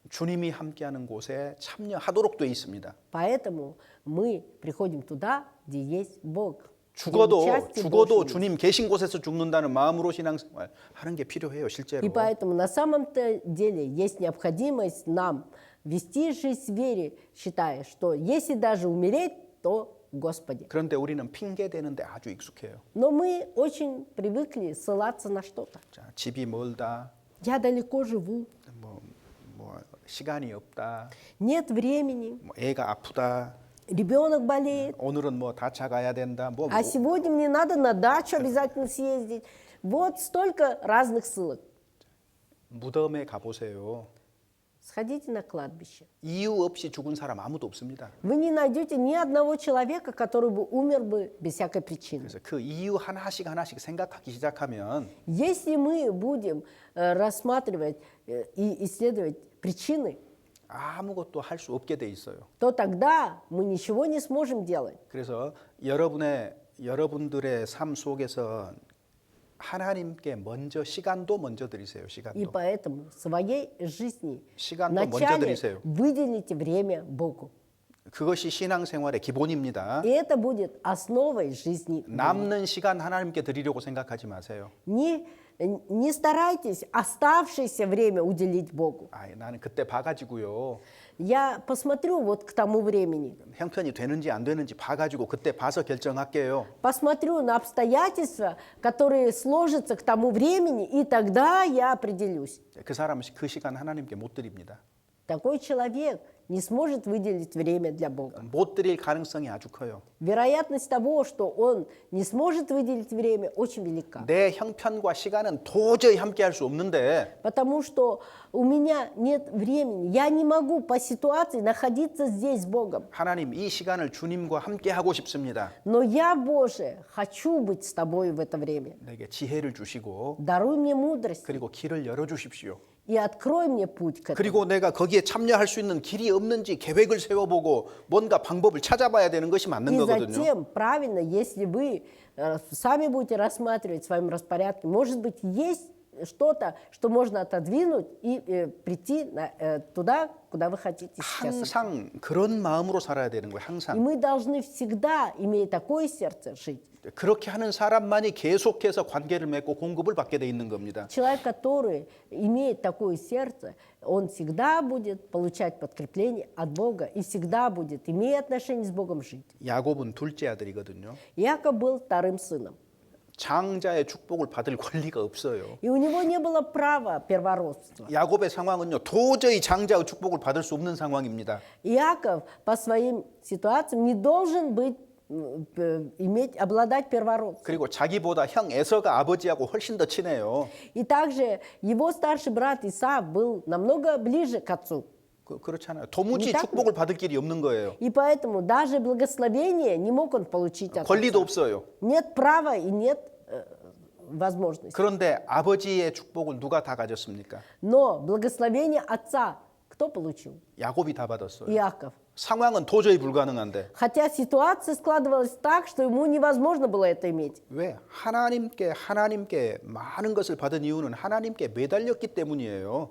주님이 함께하는 곳에 참여하도록 돼 있습니다. поэтому мы приходим туда, где есть Бог. где 죽어도 участие Божье есть. 주님 계신 곳에서 죽는다는 마음으로 신앙생활 하는 게 필요해요, 실제로. И поэтому на самом-то деле есть необходимость нам вести жизнь в вере, считая, что если даже умереть, то в Господе. 그런데 우리는 핑계 대는데 아주 익숙해요. Но мы очень привыкли ссылаться на что-то. 자, 집이 멀다. Я далеко живу, 뭐 시간이 없다. нет времени, 뭐 애가 아프다. Ребенок болеет, 오늘은 뭐 다차 가야 된다. 뭐 а сегодня мне надо на дачу обязательно съездить. Вот столько разных ссылок. 무덤에 가보세요. Сходите на кладбище. 이유 없이 죽은 사람 아무도 없습니다. Вы не найдете ни одного человека, который бы умер бы без всякой причины. 그래서 그 이유 하나씩 하나씩 생각하기 시작하면 Если мы будем рассматривать и исследовать причины, 아무것도 할 수 없게 돼 있어요. то тогда мы ничего не сможем делать. 그래서 여러분들의 삶 속에서 하나님께 먼저 시간도 먼저 드리세요. И 시간도. поэтому в своей жизни 시간도 먼저 вначале 드리세요. выделите время Богу. 그것이 신앙생활의 기본입니다. И это будет основой жизни. 남는 시간 하나님께 드리려고 생각하지 마세요. Не старайтесь оставшееся время уделить Богу. 아, 나는 그때 봐가지고요. Я посмотрю вот к тому времени, 형편이 되는지 안 되는지 봐가지고 그때 봐서 결정할게요. посмотрю на обстоятельства, которые сложатся к тому времени, и тогда я определюсь. 그 사람은 그 시간 하나님께 못 드립니다. Такой человек не сможет выделить время для Бога. 못 드릴 가능성이 아주 커요. Вероятность того, что он не сможет выделить время, очень велика. 내 형편과 시간은 도저히 함께할 수 없는데 Потому что у меня нет времени. Я не могу по ситуации находиться здесь с Богом. 하나님 이 시간을 주님과 함께하고 싶습니다. Но я, Боже, хочу быть с Тобой в это время. 내게 지혜를 주시고 Даруй мне мудрость 그리고 길을 열어주십시오. и открой мне путь к этому. 그리고 내가 거기에 참여할 수 있는 길이 없는지 계획을 세워보고 뭔가 방법을 찾아봐야 되는 것이 맞는 И 거거든요. затем, правильно, если вы сами будете рассматривать в своем распорядке, может быть, есть что-то, что можно отодвинуть и прийти туда, куда вы хотите сейчас. 항상 그런 마음으로 살아야 되는 거예요. И 항상. мы должны всегда, имея такое сердце, жить. 그렇게 하는 사람만이 계속해서 관계를 맺고 공급을 받게 돼 있는 겁니다. Человек, который имеет такое сердце, он всегда будет получать подкрепление от Бога и всегда будет, имея отношения с Богом, жить. 야곱은 둘째 아들이거든요. Иаков был вторым сыном, 장자의 축복을 받을 권리가 없어요. и у него не было права первородства. 야곱의 상황은요, 도저히 장자의 축복을 받을 수 없는 상황입니다. Иаков по своим ситуациям не должен быть, обладать первородством. 그리고 자기보다 형 에서가 아버지하고 훨씬 더 친해요. И также его старший брат Исав был намного ближе к отцу. 그렇잖아요. 도무지 Не так 축복을 받을 길이 없는 거예요. И поэтому даже благословение не мог он получить от 권리도 отца. 없어요. Нет права и нет возможности. 그런데 아버지의 축복을 누가 다 가졌습니까? Но благословение отца кто получил? 야곱이 다 받았어요. Иаков. 상황은 도저히 불가능한데 Хотя ситуация складывалась так, что ему невозможно было это иметь. 왜? 하나님께 많은 것을 받은 이유는 하나님께 매달렸기 때문이에요.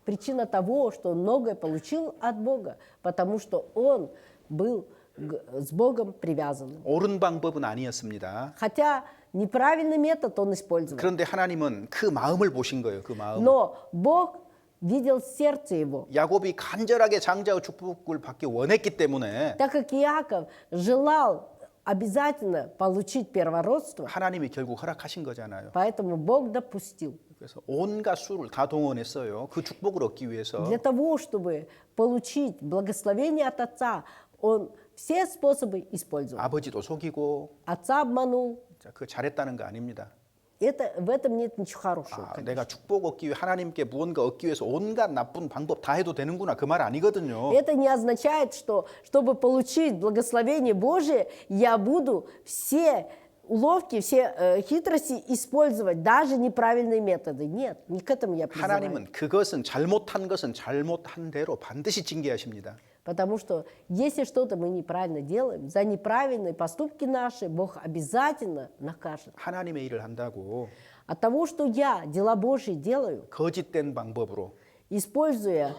Причина того, что он многое получил от Бога, потому что он был с Богом привязанным. 옳은 방법은 아니었습니다. Хотя неправильный метод он использовал. 그런데 하나님은 그 마음을 보신 거예요. 그 마음. Но Бог видел сердце его. 야곱이 간절하게 장자의 축복을 받기 원했기 때문에 Так как Иаков желал обязательно получить первородство, 하나님이 결국 허락하신 거잖아요. поэтому Бог допустил. 그래서 온갖 수를 다 동원했어요. 그 축복을 얻기 위해서. Для того, чтобы получить благословение от Отца, он все способы использовал. 아버지도 속이고 Отца обманул. 그 잘했다는 거 아닙니다. В этом нет ничего хорошего. 내가 축복 얻기 위해 하나님께 무언가 얻기 위해서 온갖 나쁜 방법 다 해도 되는구나 그 말 아니거든요. Это не означает, что чтобы получить благословение Божие, я буду все уловки, все хитрости использовать, даже неправильные методы. Нет, не к этому я призываю. 하나님은 그것은 잘못한 것은 잘못한 대로 반드시 징계하십니다. Потому что если что-то мы неправильно делаем, за неправильные поступки наши Бог обязательно накажет. 하나님의 일을 한다고 От того, что я дела Божьи делаю, 거짓된 방법으로 используя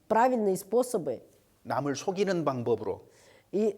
правильные способы 남을 속이는 방법으로 и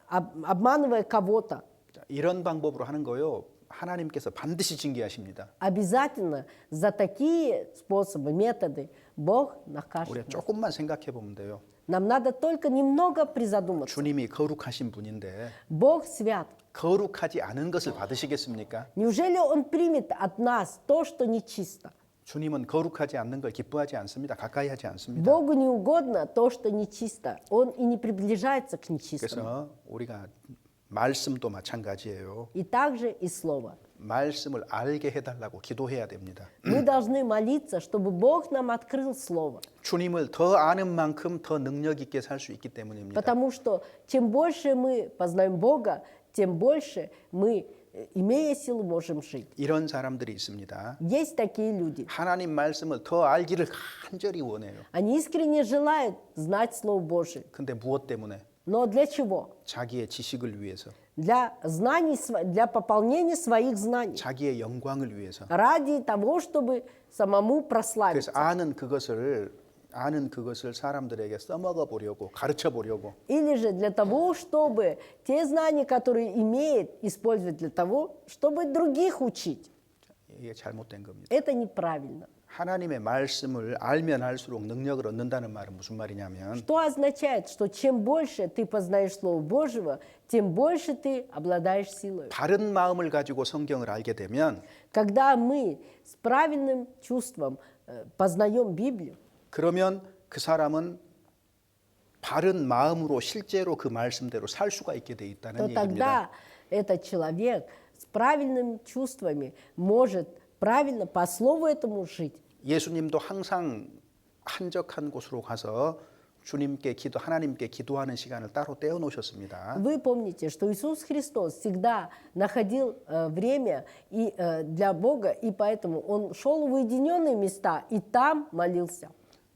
обманывая кого-то, 이런 방법으로 하는 거요. 하나님께서 반드시 징계하십니다. обязательно за такие способы, методы Бог 우리가 накажет. 조금만 생각해 보면 돼요. Нам надо только немного призадуматься. 주님이 거룩하신 분인데 Бог свят. 거룩하지 않은 것을 받으시겠습니까? Неужели Он примет от нас то, что нечисто? 주님은 거룩하지 않는 걸 기뻐하지 않습니다. 가까이 하지 않습니다. Богу не угодно то, что нечисто. Он и не приближается к нечистому. 그래서 우리가 말씀도 마찬가지예요. И также и слово. 말씀을 알게 해달라고 기도해야 됩니다. Мы должны молиться, чтобы Бог нам открыл слово. 주님을 더 아는 만큼 더 능력 있게 살 수 있기 때문입니다. Потому что чем больше мы познаем Бога, тем больше мы, имея силу, можем жить. 이런 사람들이 있습니다. Есть такие люди. 하나님 말씀을 더 알기를 간절히 원해요. Они искренне желают знать Слово Божие. 근데 무엇 때문에? Но для чего? 자기의 지식을 위해서, Для знаний, для пополнения своих знаний. 자기의 영광을 위해서. Ради того, чтобы самому 그래서 прославиться. 아는 그것을 사람들에게 써먹어 보려고, 가르쳐 보려고. Или же для того, чтобы те знания, которые имеет, использовать для того, чтобы других учить. 이게 잘못된 겁니다. Это неправильно. 하나님의 말씀을 알면 알수록 능력을 얻는다는 말은 무슨 말이냐면 Что означает, что чем больше ты познаешь Слово Божьего, тем больше ты обладаешь силой. 바른 마음을 가지고 성경을 알게 되면 Когда мы с правильным чувством познаем Библию, 그러면 그 사람은 바른 ма음으로 실제로 그 말씀대로 살 수가 있게 돼 있다는 то 얘기입니다. тогда этот человек с правильными чувствами может правильно по слову этому жить. 예수님도 항상 한적한 곳으로 가서 하나님께 기도하는 시간을 따로 떼어 놓으셨습니다. Вы помните, что Иисус Христос всегда находил время для Бога, и поэтому Он шел в уединенные места и там молился.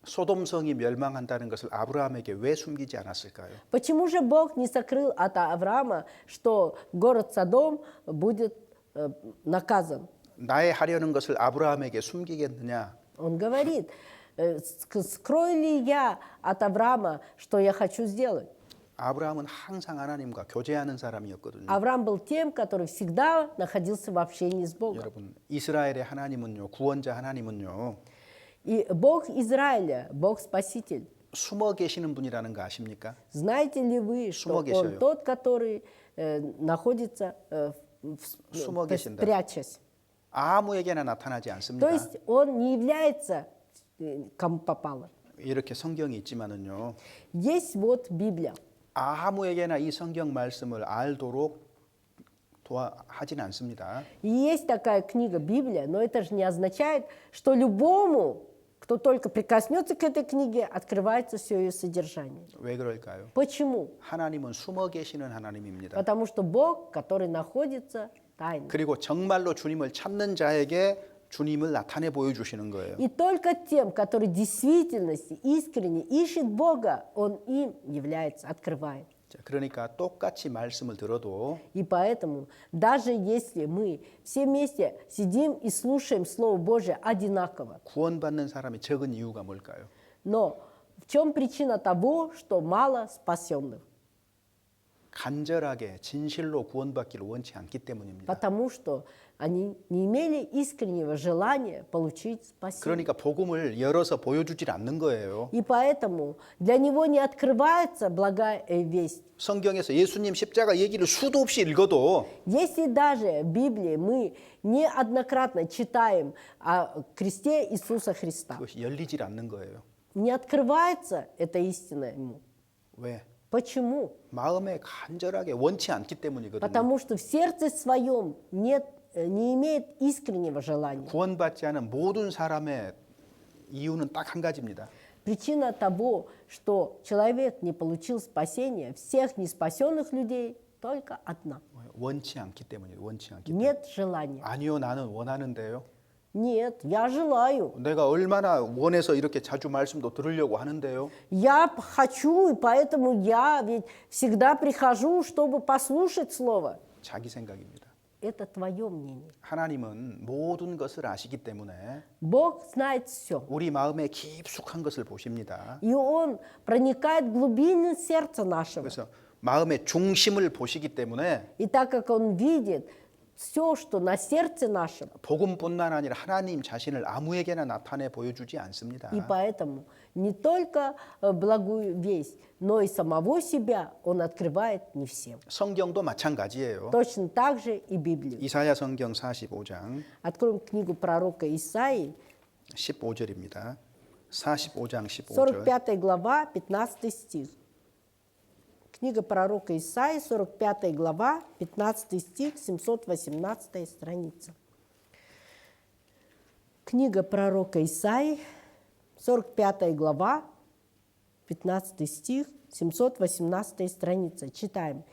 소돔성이 멸망한다는 것을 아브라함에게 왜 숨기지 않았을까요? Почему же Бог не сокрыл от Авраама, что город Содом будет наказан? 나의 하려는 것을 아브라함에게 숨기겠느냐? Он говорит, скрою ли я от Авраама, что я хочу сделать? 아브라함은 항상 하나님과 교제하는 사람이었거든요. Авраам был тем, который всегда находился в общении с Богом. 여러분, 이스라엘의 하나님은요, 구원자 하나님은요, И Бог Израиля, Бог Спаситель. 숨어 계시는 분이라는 거 아십니까? Знаете ли вы, что 숨어 계셔요. Он тот, который находится 숨어 계신다. прячась? 아무에게나 나타나지 То 않습니다. есть Он не является кому попало. 이렇게 성경이 있지만은요, Есть вот Библия. 아무에게나 이 성경 말씀을 알도록 하진 않습니다. И есть такая книга Библия, но это же не означает, что любому, кто только прикоснется к этой книге, открывается все ее содержание. 왜 그럴까요? Почему? 하나님은 숨어 계시는 하나님입니다. Потому что Бог, который находится тайно. 그리고 정말로 주님을 찾는 자에게 주님을 나타내 보여주시는 거예요. И только тем, которые в действительности искренне ищут Бога, Он им является, открывает. 자, 그러니까 똑같이 말씀을 들어도 И поэтому, даже если мы все вместе сидим и слушаем Слово Божие одинаково, 구원받는 사람이 적은 이유가 뭘까요? но в чем причина того, что мало спасенных? 간절하게 진실로 구원받기를 원치 않기 때문입니다. Потому что они не имели искреннего желания получить спасение. 그러니까 복음을 열어서 보여주질 않는 거예요. И поэтому для него не открывается благая весть. 성경에서 예수님 십자가 얘기를 수도 없이 읽어도 Если даже в Библии мы неоднократно читаем о кресте Иисуса Христа, 그것이 열리질 않는 거예요. не открывается эта истина ему. 왜? Почему? 마음에 간절하게 원치 않기 때문이거든요. Потому что в сердце своем не имеет искреннего желания. 구원받지 않은 모든 사람의 이유는 딱 한 가지입니다. Причина того, что человек не получил спасения, всех неспасенных людей, только одна. 원치 않기 때문이에요. 원치 않기 때문에. Нет желания. 아니요, 나는 원하는데요. Нет, я желаю. 내가 얼마나 원해서 이렇게 자주 말씀도 들으려고 하는데요. Я хочу, и поэтому я ведь всегда прихожу, чтобы послушать Слово. 자기 생각입니다. Это твое мнение. 하나님은 모든 것을 아시기 때문에 Бог знает все. 우리 마음에 깊숙한 것을 보십니다. И Он проникает в глубины сердца нашего. 그래서 마음의 중심을 보시기 때문에 И так как Он видит все, что на сердце нашем, 복음뿐만 아니라 하나님 자신을 아무에게나 나타내 보여주지 않습니다. и поэтому не только благую весть, но и самого себя Он открывает не всем. 성경도 마찬가지예요. Точно так же и Библию. 이사야 성경 45장 Откроем книгу пророка Исаии, 15절입니다. 45장 15절. 45 глава, 15 стих. Книга пророка Исаии, 45 глава, 15 стих, 718 страница. Книга пророка Исаии, 45 глава, 15 стих, 718 страница. Читаем.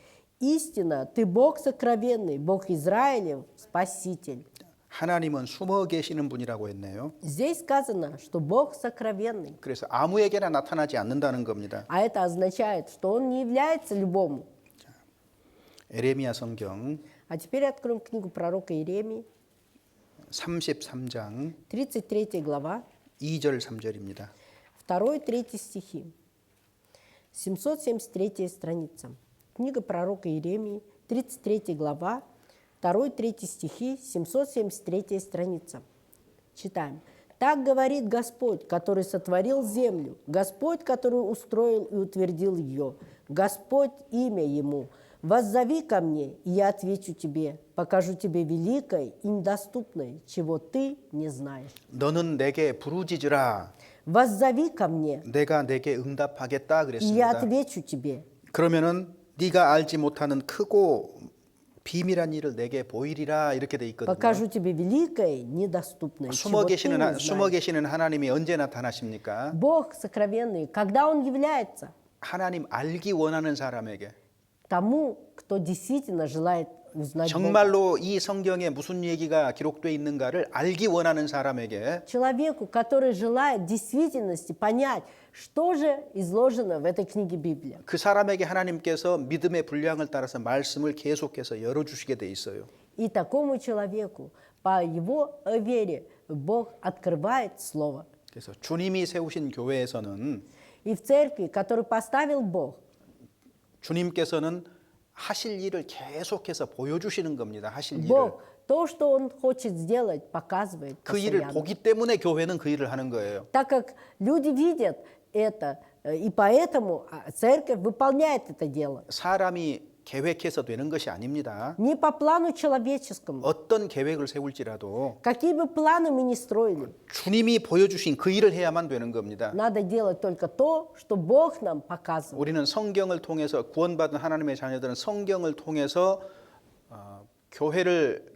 «Истинно, ты Бог сокровенный, Бог Израилев, Спаситель». 하나님은 숨어 계시는 분이라고 했네요. Здесь сказано, что Бог сокровенный. 그래서 아무에게나 나타나지 않는다는 겁니다. А это означает, что Он не является любому. 에레미야 성경 А теперь откроем книгу пророка Иеремии, 33장 33 глава, 2절 3절입니다. 2-3 стихи. 773 страница. Книга пророка Иеремии, 33 глава, 2-3 стихи, 773 страница. Читаем. «Так говорит Господь, который сотворил землю, Господь, который устроил и утвердил ее, Господь имя Ему. Воззови ко мне, и я отвечу тебе, покажу тебе великое и недоступное, чего ты не знаешь. 너는 내게 부르짖으라. Воззови ко мне, 내가 내게 응답하겠다 и я 그랬습니다. отвечу тебе. 그러면은 네가 알지 못하는 크고 비밀한 일을 내게 보이리라 이렇게 돼 있거든요. Покажу тебе великое, недоступное, чего 숨어 ты не 숨어 знаешь». 계시는 하나님이 언제 나타나십니까? Бог сокровенный, когда Он является? 하나님 알기 원하는 사람에게. Тому, кто действительно желает узнать Бога. 정말로 이 성경에 무슨 얘기가 기록되어 있는가를 알기 원하는 사람에게 Человеку, который желает в действительности понять, что же изложено в этой книге Библии. 그 사람에게 하나님께서 믿음의 분량을 따라서 말씀을 계속해서 열어주시게 돼 있어요. И такому человеку, по его вере, Бог открывает Слово. 그래서 주님이 세우신 교회에서는 И в церкви, которую поставил Бог, 주님께서는 하실 일을 계속해서 보여주시는 겁니다. 하실 일을. Бог то, что Он хочет сделать, показывает 그 일을 постоянно. 보기 때문에 교회는 그 일을 하는 거예요. Так как люди видят это, и поэтому церковь выполняет это дело. 사람이 계획해서 되는 것이 아닙니다. Не по плану человеческому. 어떤 계획을 세울지라도 Какие бы планы мы ни строили, 주님이 보여주신 그 일을 해야만 되는 겁니다. надо делать только то, что Бог нам показывает. 우리는 성경을 통해서 구원받은 하나님의 자녀들은 성경을 통해서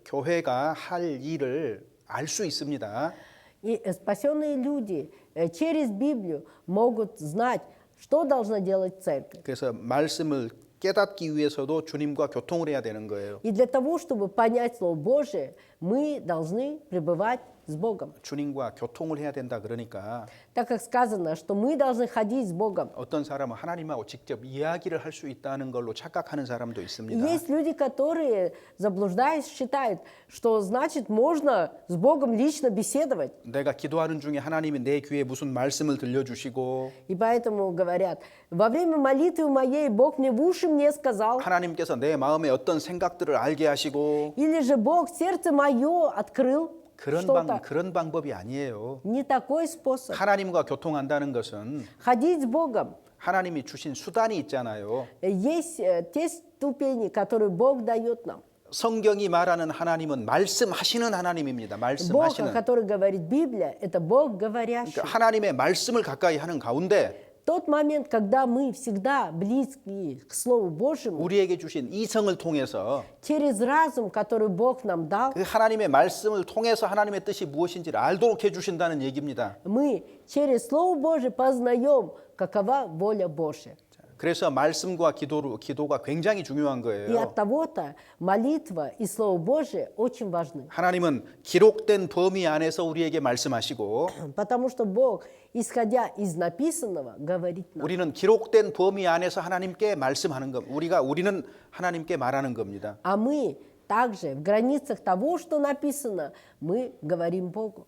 교회가 할 일을 알 수 있습니다. И спасенные люди через Библию могут знать, что должна делать церковь. 그래서 말씀을 깨닫기 위해서도 주님과 교통을 해야 되는 거예요. И для того, чтобы понять Слово Божие, мы должны пребывать с Богом. 주님과 교통을 해야 된다 그러니까 Так как сказано, что мы должны ходить с Богом. 어떤 사람은 하나님하고 직접 이야기를 할 수 있다는 걸로 착각하는 사람도 있습니다. Есть люди, которые, заблуждаясь, считают, что значит можно с Богом лично беседовать. 내가 기도하는 중에 하나님이 내 귀에 무슨 말씀을 들려주시고 И поэтому говорят, во время молитвы моей Бог мне в уши мне сказал, 하나님께서 내 마음에 어떤 생각들을 알게 하시고 или же Бог сердце мое открыл что-то. 그런 방법이 아니에요. Не такой способ. 하나님과 교통한다는 것은 Ходить с Богом. 하나님이 주신 수단이 있잖아요. Есть те ступени, которые Бог дает нам. 성경이 말하는 하나님은 말씀하시는 하나님입니다. Бог, о 말씀하시는. котором говорит Библия, это Бог говорящий. 그러니까 하나님의 말씀을 가까이 하는 가운데 Тот момент, когда мы всегда близки к Слову Божьему, 우리에게 주신 이성을 통해서 через разум, который Бог нам дал, 그 하나님의 말씀을 통해서 하나님의 뜻이 무엇인지를 알도록 해주신다는 얘기입니다. мы через Слово Божие познаем, какова воля Божья. 그래서 말씀과 기도가 굉장히 중요한 И 거예요. от того-то молитва и Слово Божие очень важны. 하나님은 기록된 범위 안에서 우리에게 말씀하시고 Потому что Бог, исходя из написанного, говорит нам. 우리는 기록된 범위 안에서 하나님께 말씀하는 것. 우리는 하나님께 말하는 겁니다. А мы также в границах того, что написано, мы говорим Богу.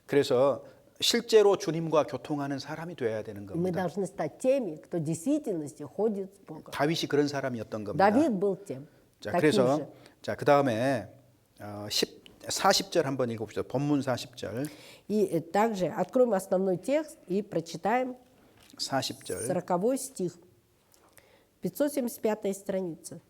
그래서 실제로 주님과 교통하는 사람이 되어야 되는 И мы 겁니다. должны стать теми, кто в действительности ходит с Богом. 다윗이 그런 사람이었던 겁니다. Давид был тем. 자, Таким 그래서 же. 그 다음에 40절 한번 읽어봅시다. 본문 40절. И также откроем основной текст и прочитаем 40절. 40 стих. 575 страница.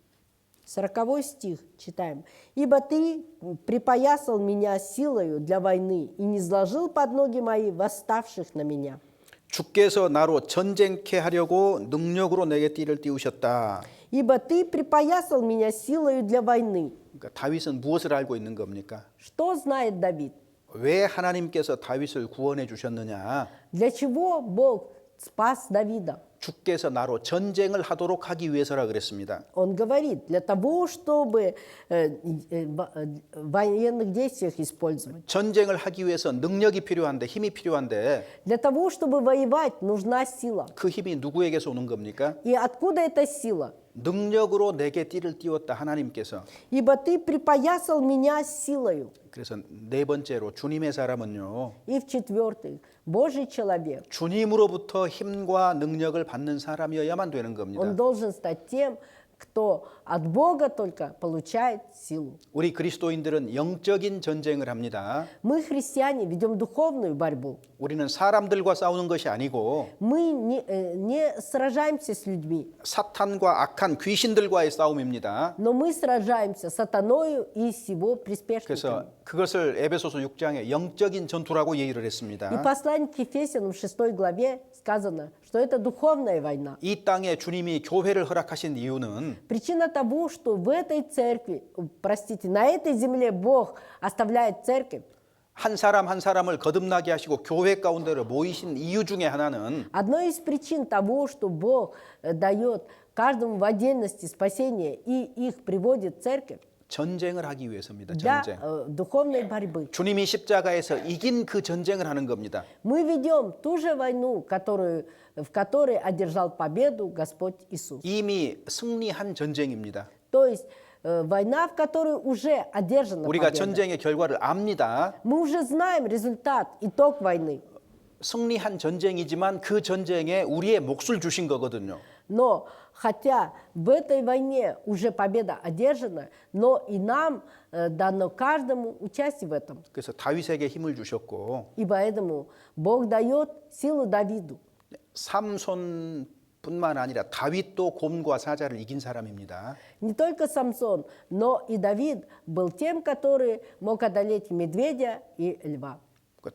40 стих читаем. «Ибо ты припоясал меня силою для войны и не сложил под ноги мои восставших на меня». 주께서 나로 전쟁케 하려고 능력으로 내게 띠를 띄우셨다. «Ибо ты припоясал меня силою для войны». 그러니까 다윗은 무엇을 알고 있는 겁니까? Что знает Давид? 왜 하나님께서 다윗을 구원해 주셨느냐? Для чего Бог спас Давида? 주께서 나로 전쟁을 하도록 하기 위해서라 그랬습니다. Он говорит, для того, чтобы в военных действиях использовать. 전쟁을 하기 위해서 능력이 필요한데 힘이 필요한데 Для того, чтобы воевать, нужна сила. 그 힘이 누구에게서 오는 겁니까? И откуда эта сила? 능력으로 내게 띠를 띄웠다 하나님께서. «Ибо ты припоясал меня силою». 그래서 네 번째로 주님의 사람은요. И в-четвертых, Божий человек, 주님으로부터 힘과 능력을 받는 사람이어야만 되는 겁니다. он должен стать тем, кто от Бога только получает силу. 우리 그리스도인들은 영적인 전쟁을 합니다. Мы, христиане, ведем духовную борьбу. 우리는 사람들과 싸우는 것이 아니고 Мы не сражаемся с людьми, 사탄과 악한 귀신들과의 싸움입니다. но мы сражаемся с сатаною и с его приспешниками. 그래서 그것을 에베소서 6장에 영적인 전투라고 얘기를 И 했습니다. послание к Ефесянам в 6 главе сказано, что это духовная война. 이 땅에 주님이 교회를 허락하신 이유는 Причина того, что в этой церкви, простите, на этой земле Бог оставляет церковь, 한 사람 한 사람을 거듭나게 하시고 교회 가운데로 모이신 이유 중에 하나는 одной из причин того, что Бог дает каждому в отдельности спасение и их приводит в церковь, 전쟁을 하기 위해서입니다. для 전쟁. духовной борьбы. 주님이 십자가에서 이긴 그 전쟁을 하는 겁니다. Мы ведем ту же войну, в которой одержал победу Господь Иисус. 이미 승리한 전쟁입니다. То есть война, в которой уже одержана 우리가 победа. 전쟁의 결과를 압니다. Мы уже знаем результат, итог войны. 승리한 전쟁이지만 그 전쟁에 우리의 몫을 주신 거거든요. Но хотя в этой войне уже победа одержана, но и нам дано каждому участие в этом. 그래서 다윗에게 힘을 주셨고 И поэтому Бог дает силу Давиду. 삼손뿐만 아니라 다윗도 곰과 사자를 이긴 사람입니다. Не только Самсон, но и Давид был тем, который мог одолеть медведя и льва.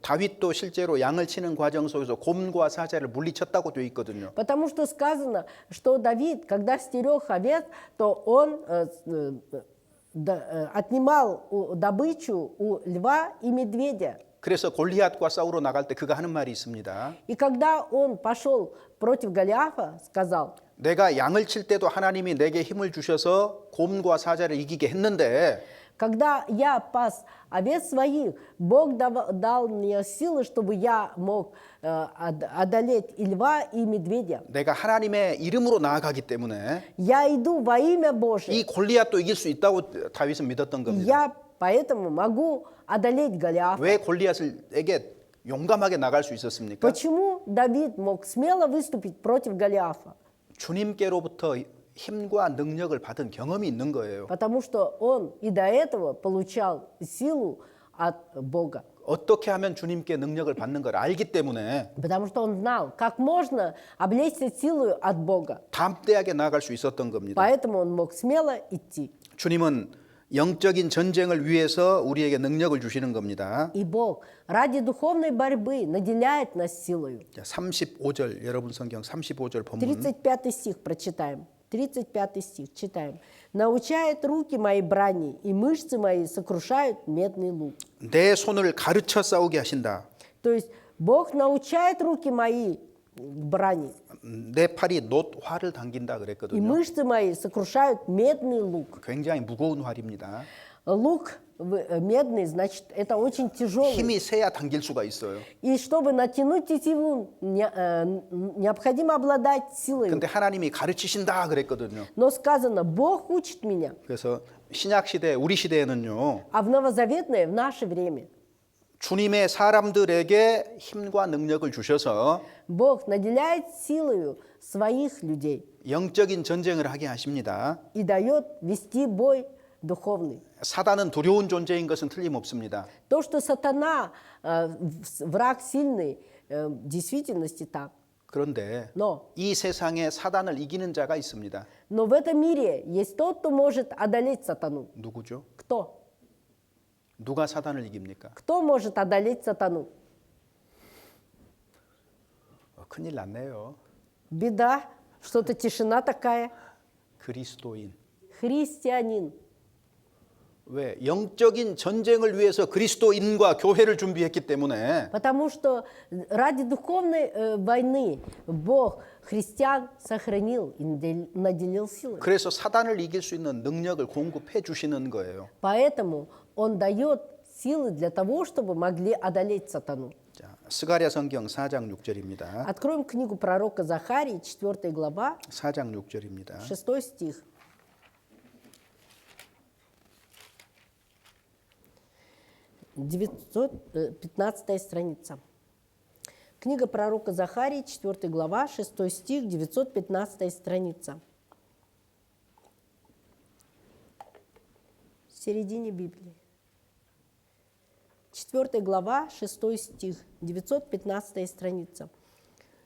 다윗도 실제로 양을 치는 과정 속에서 곰과 사자를 물리쳤다고 되어 있거든요. Потому что сказано, что Давид, когда стерег овец, то он отнимал добычу у льва и медведя. 그래서 골리앗과 싸우러 나갈 때 그가 하는 말이 있습니다. И когда он пошел против Голиафа, сказал, 내가 양을 칠 때도 하나님이 내게 힘을 주셔서 곰과 사자를 이기게 했는데 когда я пас овец своих, Бог дал мне силы, чтобы я мог одолеть и льва, и медведя. 내가 하나님의 이름으로 나아가기 때문에 Я иду во имя Божие. 이 골리앗도 이길 수 있다고 다윗은 믿었던 겁니다. Я поэтому могу одолеть Голиафа. 왜 골리앗에게 용감하게 나갈 수 있었습니까? Почему Давид мог смело выступить против Голиафа? 주님께로부터 힘과 능력을 받은 경험이 있는 거예요. Потому что он и до этого получал силу от Бога. 어떻게 하면 주님께 능력을 받는 걸 알기 때문에 Потому что он знал, как можно облечься силой от Бога. 담대하게 나아갈 수 있었던 겁니다. Поэтому он мог смело идти. 주님은 영적인 전쟁을 위해서 우리에게 능력을 주시는 겁니다. И Бог ради духовной борьбы наделяет нас силою. 35절 여러분 성경 35절 본문 35 стих прочитаем. 35 стих читаем. «Научает руки мои брани, и мышцы мои сокрушают медный лук». 내 손을 가르쳐 싸우게 하신다. То есть Бог научает руки мои брани, 내 팔이 놋 활을 당긴다 и 그랬거든요. мышцы мои сокрушают медный лук. 굉장히 무거운 활입니다. Лук медный, значит, это очень тяжелый. 힘이 세야 당길 수가 있어요. И чтобы натянуть тетиву, необходимо обладать силой. 근데 하나님이 가르치신다 그랬거든요. Но сказано, Бог учит меня. 그래서 신약 시대 우리 시대에는요. А в новозаветное, в наше время, 주님의 사람들에게 힘과 능력을 주셔서 Бог наделяет силою своих людей 영적인 전쟁을 하게 하십니다. и дает вести бой духовный. 사단은 두려운 존재인 것은 틀림없습니다. То, что сатана, враг сильный, в действительности так. 그런데 Но 이 세상에 사단을 이기는 자가 있습니다. в этом мире есть тот, кто может одолеть сатану. 누구죠? Кто? 누가 사단을 이깁니까? Кто может одолеть сатану? 큰일 났네요. Беда, что-то тишина такая. 그리스도인. Христианин. 왜? 영적인 전쟁을 위해서 그리스도인과 교회를 준비했기 때문에 Потому что ради духовной войны Бог христиан сохранил и наделил силой. 그래서 사단을 이길 수 있는 능력을 공급해 주시는 거예요. Поэтому Он дает силы для того, чтобы могли одолеть сатану. 자, 스가랴 성경 4장 6절입니다. Откроем книгу пророка Захарии, 4 глава, 4장 6절입니다. 6 стих. 915 страница. Книга пророка Захарии, 4 глава, 6 стих, 915 страница. В середине Библии. 4 глава, 6 стих, 915 страница.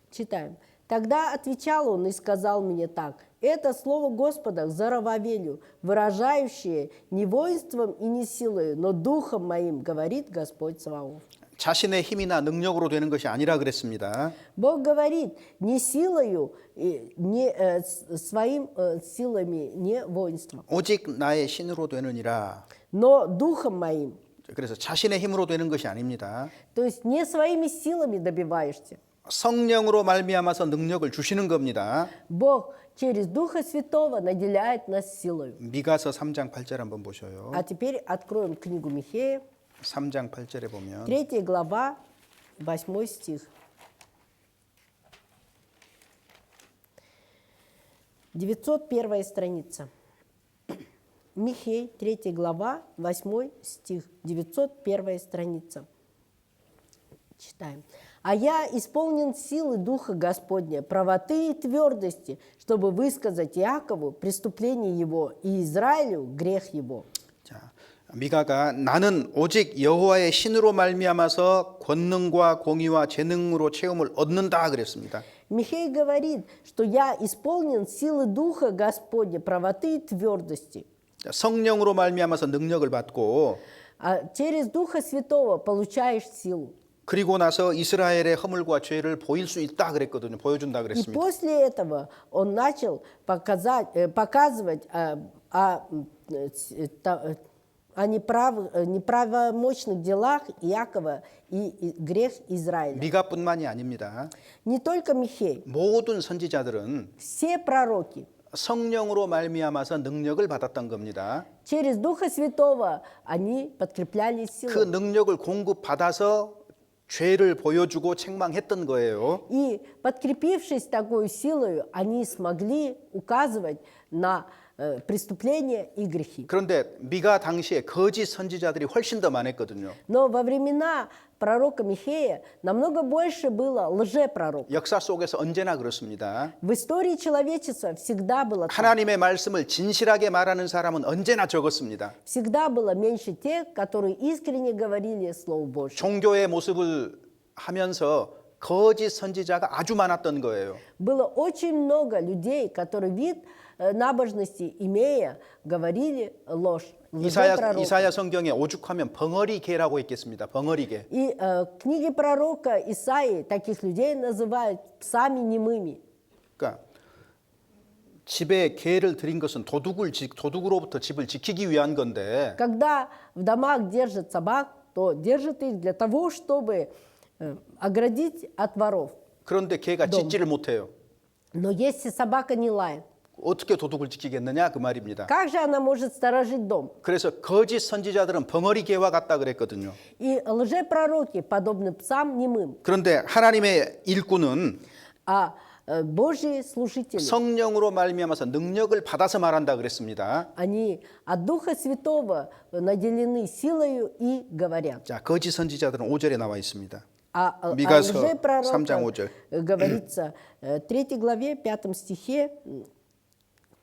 Читаем. «Тогда отвечал он и сказал мне так: это слово Господа к Зарававелю, выражающее не воинством и не силой, но духом моим, говорит Господь Саваоф». 자신의 힘이나 능력으로 되는 것이 아니라 그랬습니다. Бог говорит, не силою, не своим силами, не воинством, 오직 나의 신으로 되느니라. но духом моим. 그래서 자신의 힘으로 되는 것이 아닙니다. То есть не своими силами добиваешься. 성령으로 말미암아서 능력을 주시는 겁니다. Бог через Духа Святого наделяет нас силой. 미가서 3장 8절 한번 보셔요. А теперь откроем книгу Михея, 3장 8절에 보면 3 глава, 8 стих. 901 страница. Михей, 3 глава, 8 стих, 901 страница. Читаем. «А я исполнен силы Духа Господня, правоты и твердости, чтобы высказать Иакову преступление его и Израилю грех его». 자, 미가가 나는 오직 여호와의 신으로 말미암아서 권능과 공의와 재능으로 체험을 얻는다 그랬습니다. Михей говорит, что я исполнен силы Духа Господня, правоты и твердости. 자, 성령으로 말미암아서 능력을 받고 А через Духа Святого получаешь силу. 그리고 나서 이스라엘의 허물과 죄를 보일 수 있다 그랬거든요. 보여준다 И 그랬습니다. после этого он начал показывать о неправомочных делах Иакова и грех Израиля. 미가뿐만이 아닙니다. Не только Михей, 모든 선지자들은 все пророки 성령으로 말미암아서 능력을 받았던 겁니다. через Духа Святого они подкреплялись 그 силой. 능력을 공급받아서 죄를 보여주고 책망했던 거예요. И подкрепившись такой силой, они смогли указывать на преступления и грехи. 그런데 미가 당시에 거짓 선지자들이 훨씬 더 많았거든요. Но во времена пророка Михея намного больше было лжепророков. 역사 속에서 언제나 그렇습니다. В истории человечества всегда было так. 하나님의 말씀을 진실하게 말하는 사람은 언제나 적었습니다. Всегда было меньше тех, которые искренне говорили Слово Божье. 종교의 모습을 하면서 거짓 선지자가 아주 많았던 거예요. Было очень много людей, которые вид набожности имея, говорили ложь. лжепророки. 이사야 성경에 오죽하면 벙어리개라고 있겠습니다. 벙어리개. И книги пророка Исаии таких людей называют псами немыми. 그러니까 집에 개를 들인 것은 도둑으로부터 집을 지키기 위한 건데 Когда в домах держат собак, то держат их для того, чтобы оградить от воров. 그런데 개가 짖지를 못해요. Но если собака не лает, 어떻게 도둑을 지키겠느냐 그 말입니다. как же она может сторожить дом? 그래서 거짓 선지자들은 벙어리개와 같다 그랬거든요. И лжепророки подобны псам немым, 그런데 하나님의 일꾼은 а Божьи служители, 성령으로 말미암아서 능력을 받아서 말한다 그랬습니다. они от Духа Святого наделены силою и говорят. 자, 거짓 선지자들은 5절에 나와 있습니다. А о 미가서 3장 лжепророках 5절. говорится в 3 главе, 5 стихе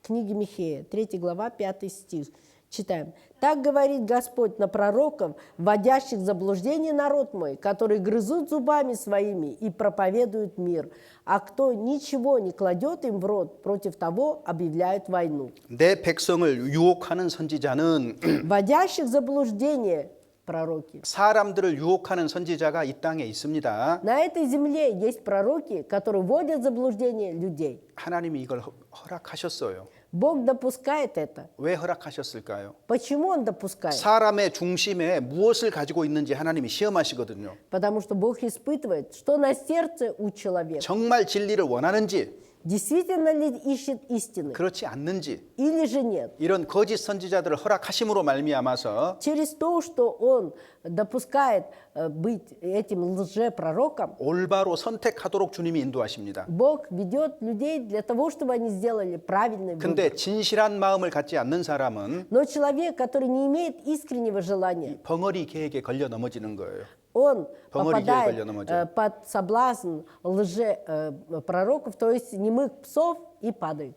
книги Михея, 3 глава, 5 стих. Читаем. «Так говорит Господь на пророков, вводящих в заблуждение народ мой, которые грызут зубами своими и проповедуют мир. А кто ничего не кладет им в рот, против того объявляют войну». 내 백성을 유혹하는 선지자는 Вводящих в заблуждение пророки. 사람들을 유혹하는 선지자가 이 땅에 있습니다. На этой земле есть пророки, которые вводят в заблуждение людей. 하나님이 이걸 허락하셨어요. Бог допускает это. 왜 허락하셨을까요? Почему Он допускает? 사람의 중심에 무엇을 가지고 있는지 하나님이 시험하시거든요. Потому что Бог испытывает, что на сердце у человека. 정말 진리를 원하는지 Действительно ли ищет истины 그렇지 않는지 или же нет? 이런 거짓 선지자들을 허락하심으로 말미암아서 Через то, что Он допускает быть этим лжепророком, 올바로 선택하도록 주님이 인도하십니다. Бог ведет людей для того, чтобы они сделали правильный выбор. 근데 진실한 마음을 갖지 않는 사람은 Но человек, который не имеет искреннего желания, 벙어리 계획에 걸려 넘어지는 거예요. он 벙어리 계획에 걸려 попадает 넘어져요. под соблазн лжепророков, то есть немых псов, и падает.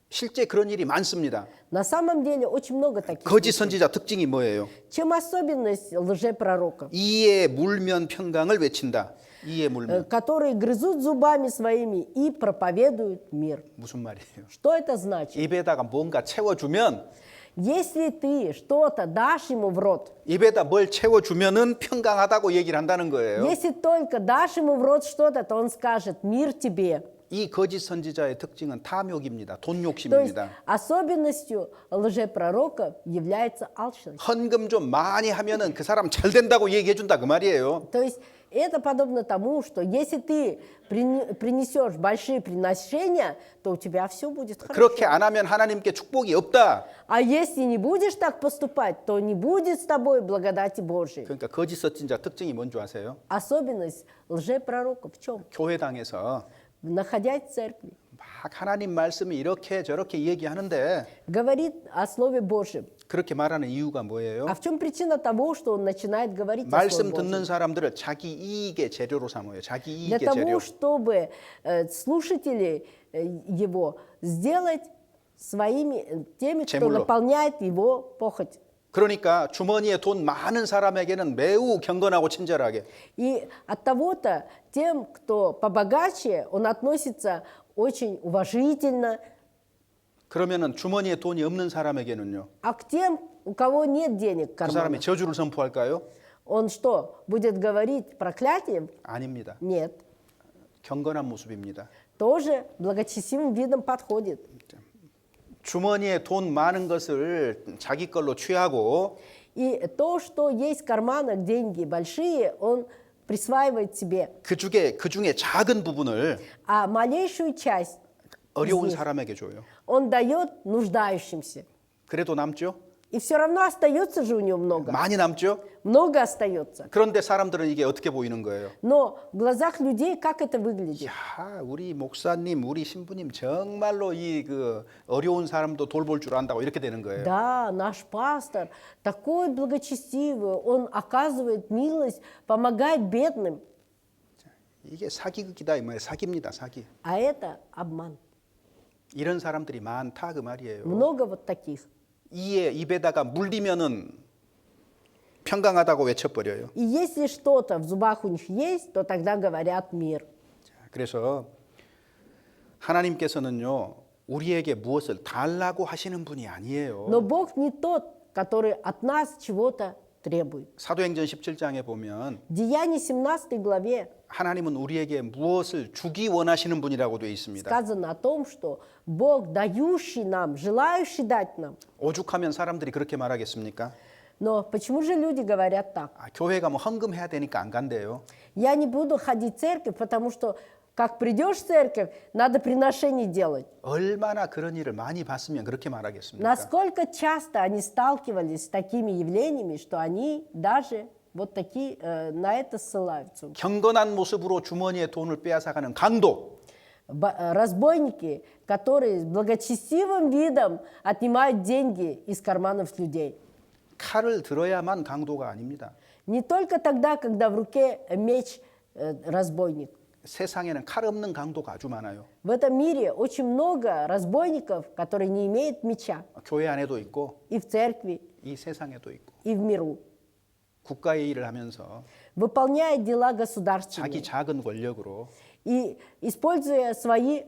실제 그런 일이 많습니다. На самом деле очень много таких 거짓 случаев. 선지자 특징이 뭐예요? Чем особенность лжепророков? 이에 물면 평강을 외친다. 이에 물면 Которые грызут зубами своими и проповедуют мир. 무슨 말이에요? Что это значит? 입에다가 뭔가 채워주면 Если ты что-то дашь ему в рот, 입에다 뭘 채워주면은 평강하다고 얘기를 한다는 거예요. если только дашь ему в рот что-то, то он скажет «мир тебе». 이 거짓 선지자의 특징은 탐욕입니다. 돈 То есть 욕심입니다. особенностью лжепророка является алчность. 헌금 좀 많이 하면은 그 사람 잘 된다고 얘기해 준다 그 말이에요. То есть это подобно тому, что если ты принесешь большие приношения, то у тебя все будет хорошо. 그렇게 안 하면 하나님께 축복이 없다. А если не будешь так поступать, то не будет с тобой благодати Божией. 그러니까 거짓 선지자 특징이 뭔지 아세요? Особенность лжепророка в чем? 교회당에서 Находясь в церкви, 막 하나님 말씀이 이렇게 저렇게 얘기하는데 говорит о Слове Божьем. 그렇게 말하는 이유가 뭐예요? А в чем причина того, что он начинает говорить о 말씀 Слове 듣는 Божьем? 사람들을 자기 이익의 재료로 삼아요. 자기 Для 이익의 재료. того, чтобы слушатели его сделать своими теми, кто 제물로. наполняет его похоть. 그러니까 주머니에 돈 많은 사람에게는 매우 경건하고 친절하게 И от того-то тем, кто побогаче, он относится очень уважительно, 그러면은 주머니에 돈이 없는 사람에게는요. а к тем, у кого нет денег в 그 사람이 карманах, 저주를 선포할까요? он что, будет говорить проклятием? 아닙니다. Нет. 경건한 모습입니다. Тоже благочестивым видом подходит. 주머니에 돈 많은 것을 자기 걸로 취하고 И то, что есть в карманах деньги большие, он присваивает себе. 그 중에 작은 부분을 А малейшую часть 어려운 из них 사람에게 줘요. он дает нуждающимся. 그래도 남죠? И все равно остается же у него много. 많이 남죠? Много остается. 그런데 사람들은 이게 어떻게 보이는 거예요? Но в глазах людей как это выглядит? 야, 우리 목사님, 우리 신부님 정말로 이 그 어려운 사람도 돌볼 줄 안다고 이렇게 되는 거예요. Да, наш пастор такой благочестивый, он оказывает милость, помогает бедным. 이게 사기극이다 이 말이에요. 사기입니다, 사기. А это обман. 이런 사람들이 많다 그 말이에요. Много вот таких. 입에다가 물리면은 평강하다고 외쳐버려요. И если что-то в зубах у них есть, то тогда говорят мир. 그래서 하나님께서는요 우리에게 무엇을 달라고 하시는 분이 아니에요. Но Бог не тот, который от нас чего-то требует. 사도행전 17장에 보면 В Деянии 17 главе 하나님은 우리에게 무엇을 주기 원하시는 분이라고 되어 있습니다. сказано о том, что Бог, дающий нам, желающий дать нам. 오죽하면 사람들이 그렇게 말하겠습니까? Но почему же люди говорят так? 교회 가면 헌금해야 되니까 안 간대요. Я не буду ходить в церковь, потому что как придешь в церковь, надо приношение делать. 얼마나 그런 일을 많이 봤으면 그렇게 말하겠습니까? Насколько часто они сталкивались с такими явлениями, что они даже вот такие на это ссылаются. 경건한 모습으로 주머니에 돈을 빼앗아가는 강도. Разбойники, которые с благочестивым видом отнимают деньги из карманов людей. 칼을 들어야만 강도가 아닙니다. Не только тогда, когда в руке меч разбойник. 세상에는 칼 없는 강도가 아주 많아요. В этом мире очень много разбойников, которые не имеют меча. 교회 안에도 있고 И в церкви, 이 세상에도 있고 и в миру. 국가의 일을 하면서 Выполняя дела 자기 государственные. 작은 권력으로 И используя свою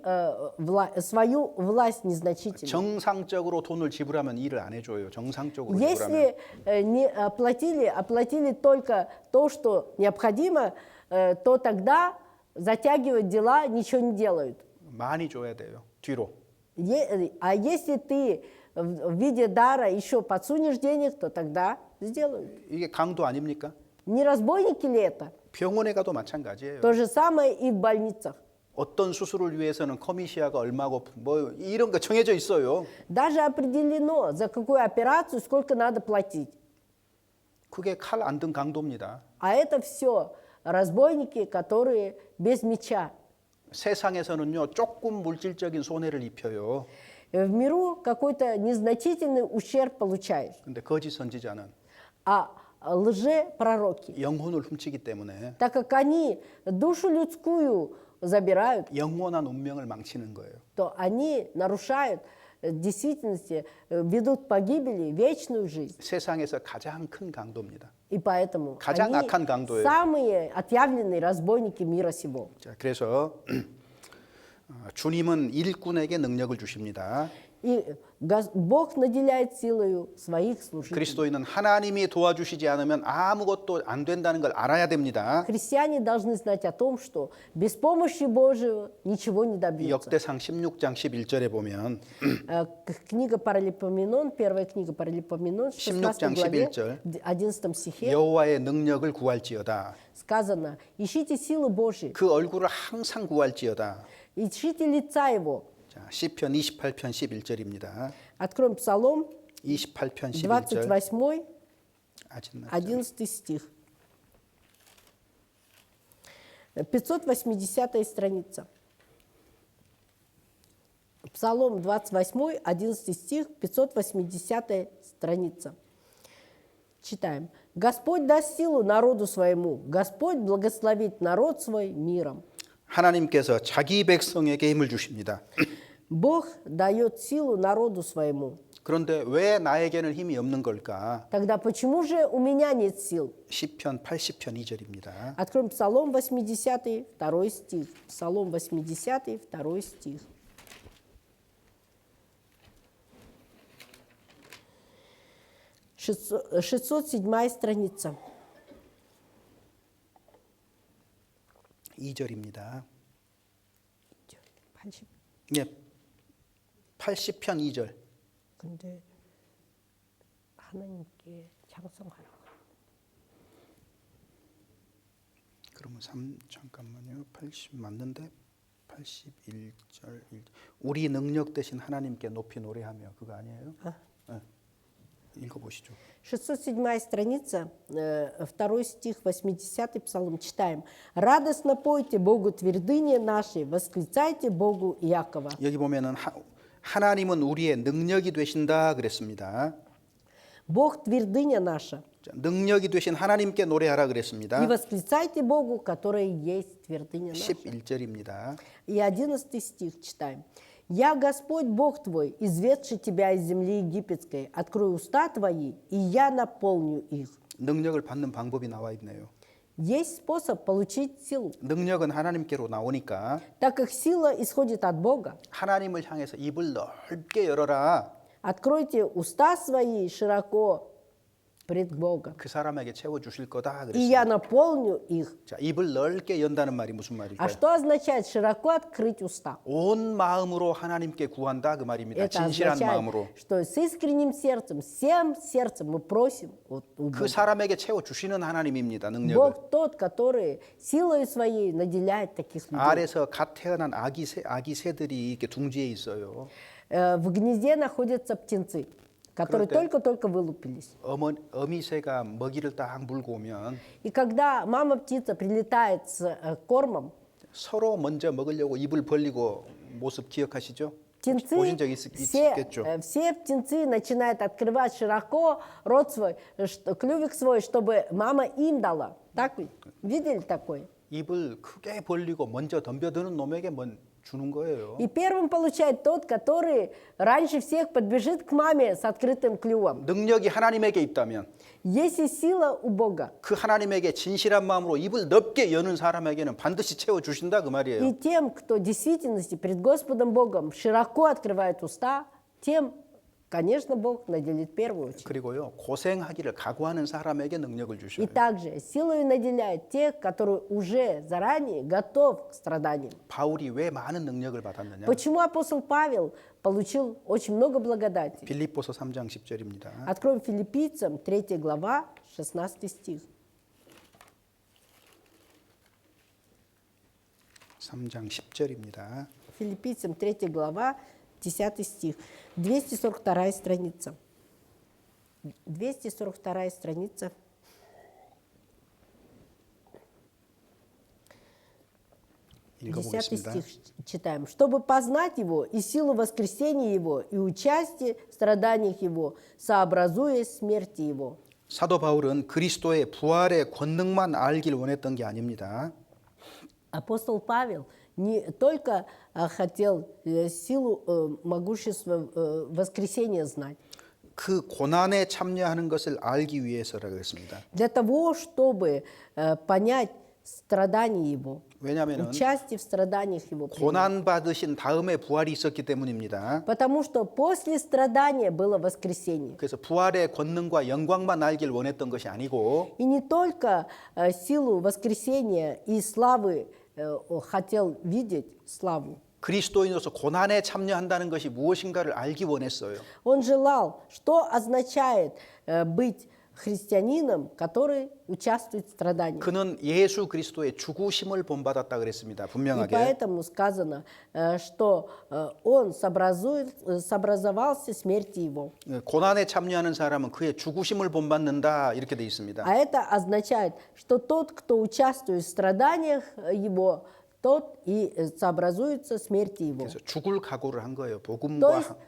власть незначительную. 정상적으로 돈을 지불하면 일을 안 해줘요. 정상적으로 지불하면. Если не оплатили только то, что необходимо, то тогда затягивают дела, ничего не делают. 많이 줘야 돼요. 뒤로. А если ты в виде дара еще подсунешь денег, то тогда сделают. 이게 강도 아닙니까? Не разбойники ли это? 병원에 가도 마찬가지예요. То же самое и в больницах. 어떤 수술을 위해서는 커미시아가 얼마고 뭐 이런 거 정해져 있어요. Даже определено, за какую операцию сколько надо платить. 그게 칼 안 든 강도입니다. А это все разбойники, которые без меча. 세상에서는요 조금 물질적인 손해를 입혀요. В миру какой-то незначительный ущерб получаешь. 근데 거짓 선지자는 А лжепророки, 영혼을 훔치기 때문에 так как они душу людскую забирают, 영원한 운명을 망치는 거예요. то они нарушают в действительности, ведут к погибели вечную жизнь. 세상에서 가장 큰 강도입니다. И поэтому 가장 они 악한 강도예요. самые отъявленные разбойники мира сего. 자, 그래서 주님은 일꾼에게 능력을 주십니다. И Бог наделяет силою своих служителей. 그리스도인은 하나님이 도와주시지 않으면 아무것도 안 된다는 걸 알아야 됩니다. Христиане должны знать о том, что без помощи Божьего ничего не добьются. 역대상 16장 11절에 보면 Книга Паралипоменон, первая книга Паралипоменон, 16 главе, 11절. 11 стихе 여호와의 능력을 구할지어다. сказано: «Ищите силы Божьей, 그 얼굴을 항상 구할지어다. ищите лица Его». 자, 시편 28편 11절입니다. Откроем Псалом 28편 11절. 28, 아직 낫죠. 11 стих. 580 страница. Псалом 28, 11 стих, 580 страница. Читаем. «Господь даст силу народу своему, Господь благословит народ свой миром». 하나님께서 자기 백성에게 힘을 주십니다. Бог дает силу народу своему. 그런데 왜 나에게는 힘이 없는 걸까? Тогда почему же у меня нет сил? 시편 80편 2절입니다. Откроем Псалом 80, 2 стих. Псалом 80, 2 стих. Шестьсот седьмая страница. 2절입니다. 80. 예. 80편 2절. 근데 하나님께 찬송하라고. 그러면 잠깐만요. 80 맞는데 81절 1절. 우리 능력 대신 하나님께 높이 노래하며 그거 아니에요? 네. 읽어보시죠. 607 страница, 2 стих, 80 псалом. Читаем. «Радостно пойте Богу твердыни наши, восклицайте Богу Иакова». 여기 보면은 하나님은 우리의 능력이 되신다 그랬습니다. Бог твердыня наша. 자, 능력이 되신 하나님께 노래하라 그랬습니다. И восклицайте Богу, который есть твердыня наша. 11절입니다. И 11 стих читаем. «Я Господь Бог твой, изведший тебя из земли египетской, открой уста твои, и я наполню их». 능력을 받는 방법이 나와 있네요. Есть способ получить силу. 능력은 하나님께로 나오니까 Так как сила исходит от Бога, 하나님을 향해서 입을 넓게 열어라. откройте уста свои широко пред Богом, 그 사람에게 채워 주실 거다 и я 그랬습니다. наполню их. 자, 입을 넓게 연다는 말이 무슨 А 말일까요? что означает широко открыть уста? 온 마음으로 하나님께 구한다 그 말입니다. Это 진실한 마음으로. означает, что с искренним сердцем, всем сердцем мы просим у 그 Бога. 사람에게 채워 주시는 하나님입니다. 능력을. Бог тот, который силой своей наделяет таких людей. 알에서 갓 태어난 아기 새들이 이렇게 둥지에 있어요. В гнезде находятся птенцы, которые 그럴 때 только-только вылупились. 어미새가 먹이를 딱 물고 오면 И когда мама-птица прилетает с кормом, 서로 먼저 먹으려고 입을 벌리고 모습 기억하시죠? птенцы, 보신 적 있겠죠? все птенцы начинают открывать широко рот свой, клювик свой, чтобы мама им дала. Так ведь? Видели такое? 입을 크게 벌리고 먼저 덤벼드는 놈에게 주는 거예요. И первым получает тот, который раньше всех подбежит к маме с открытым клювом. 능력이 하나님에게 있다면 Если сила у Бога, 그 하나님에게 진실한 마음으로 입을 넓게 여는 사람에게는 반드시 채워 주신다 그 말이에요. и тем, кто в действительности пред Господом Богом широко открывает уста, тем, конечно, Бог наделит в первую очередь. 그리고요 고생하기를 각오하는 사람에게 능력을 И 주셔요. также силою наделяет тех, которые уже заранее готов к страданиям. 바울이 왜 많은 능력을 받았느냐? Почему апостол Павел получил очень много благодати? 빌립보서 3장 10절입니다. Откроем филиппийцам 3 глава, 16 стих. 3장 10절입니다. Филиппийцам 3 глава, 10 стих. 242 страница. 242 страница. 10 읽어보겠습니다. стих читаем. «Чтобы познать Его и силу воскресения Его, и участие в страданиях Его, сообразуясь смерти Его». 사도 바울은 그리스도의 부활의 권능만 알길 원했던 게 아닙니다. Апостол Павел не только хотел силу могущества воскресения знать, 그 고난에 참여하는 것을 알기 위해서라고 했습니다. для того, чтобы понять страдания Его, 왜냐하면 участие в страданиях Его. 고난 받으신 다음에 부활이 있었기 때문입니다. Потому что после страдания было воскресение. 그래서 부활의 권능과 영광만 알길 원했던 것이 아니고 И не только силу воскресения и славы хотел видеть, славу. 그리스도인으로서 고난에 참여한다는 것이 무엇인가를 알기 원했어요. Он желал, что означает быть христианином, который участвует в страданиях. 그는 예수 그리스도의 죽으심을 본받았다 그랬습니다. И 분명하게. поэтому сказано, что он сообразовался смерти его. 고난에 참여하는 사람은 그의 죽으심을 본받는다 이렇게 돼 있습니다. А это означает, что тот, кто участвует в страданиях его, тот и сообразуется смерти его. 그래서 죽을 각오를 한 거예요. То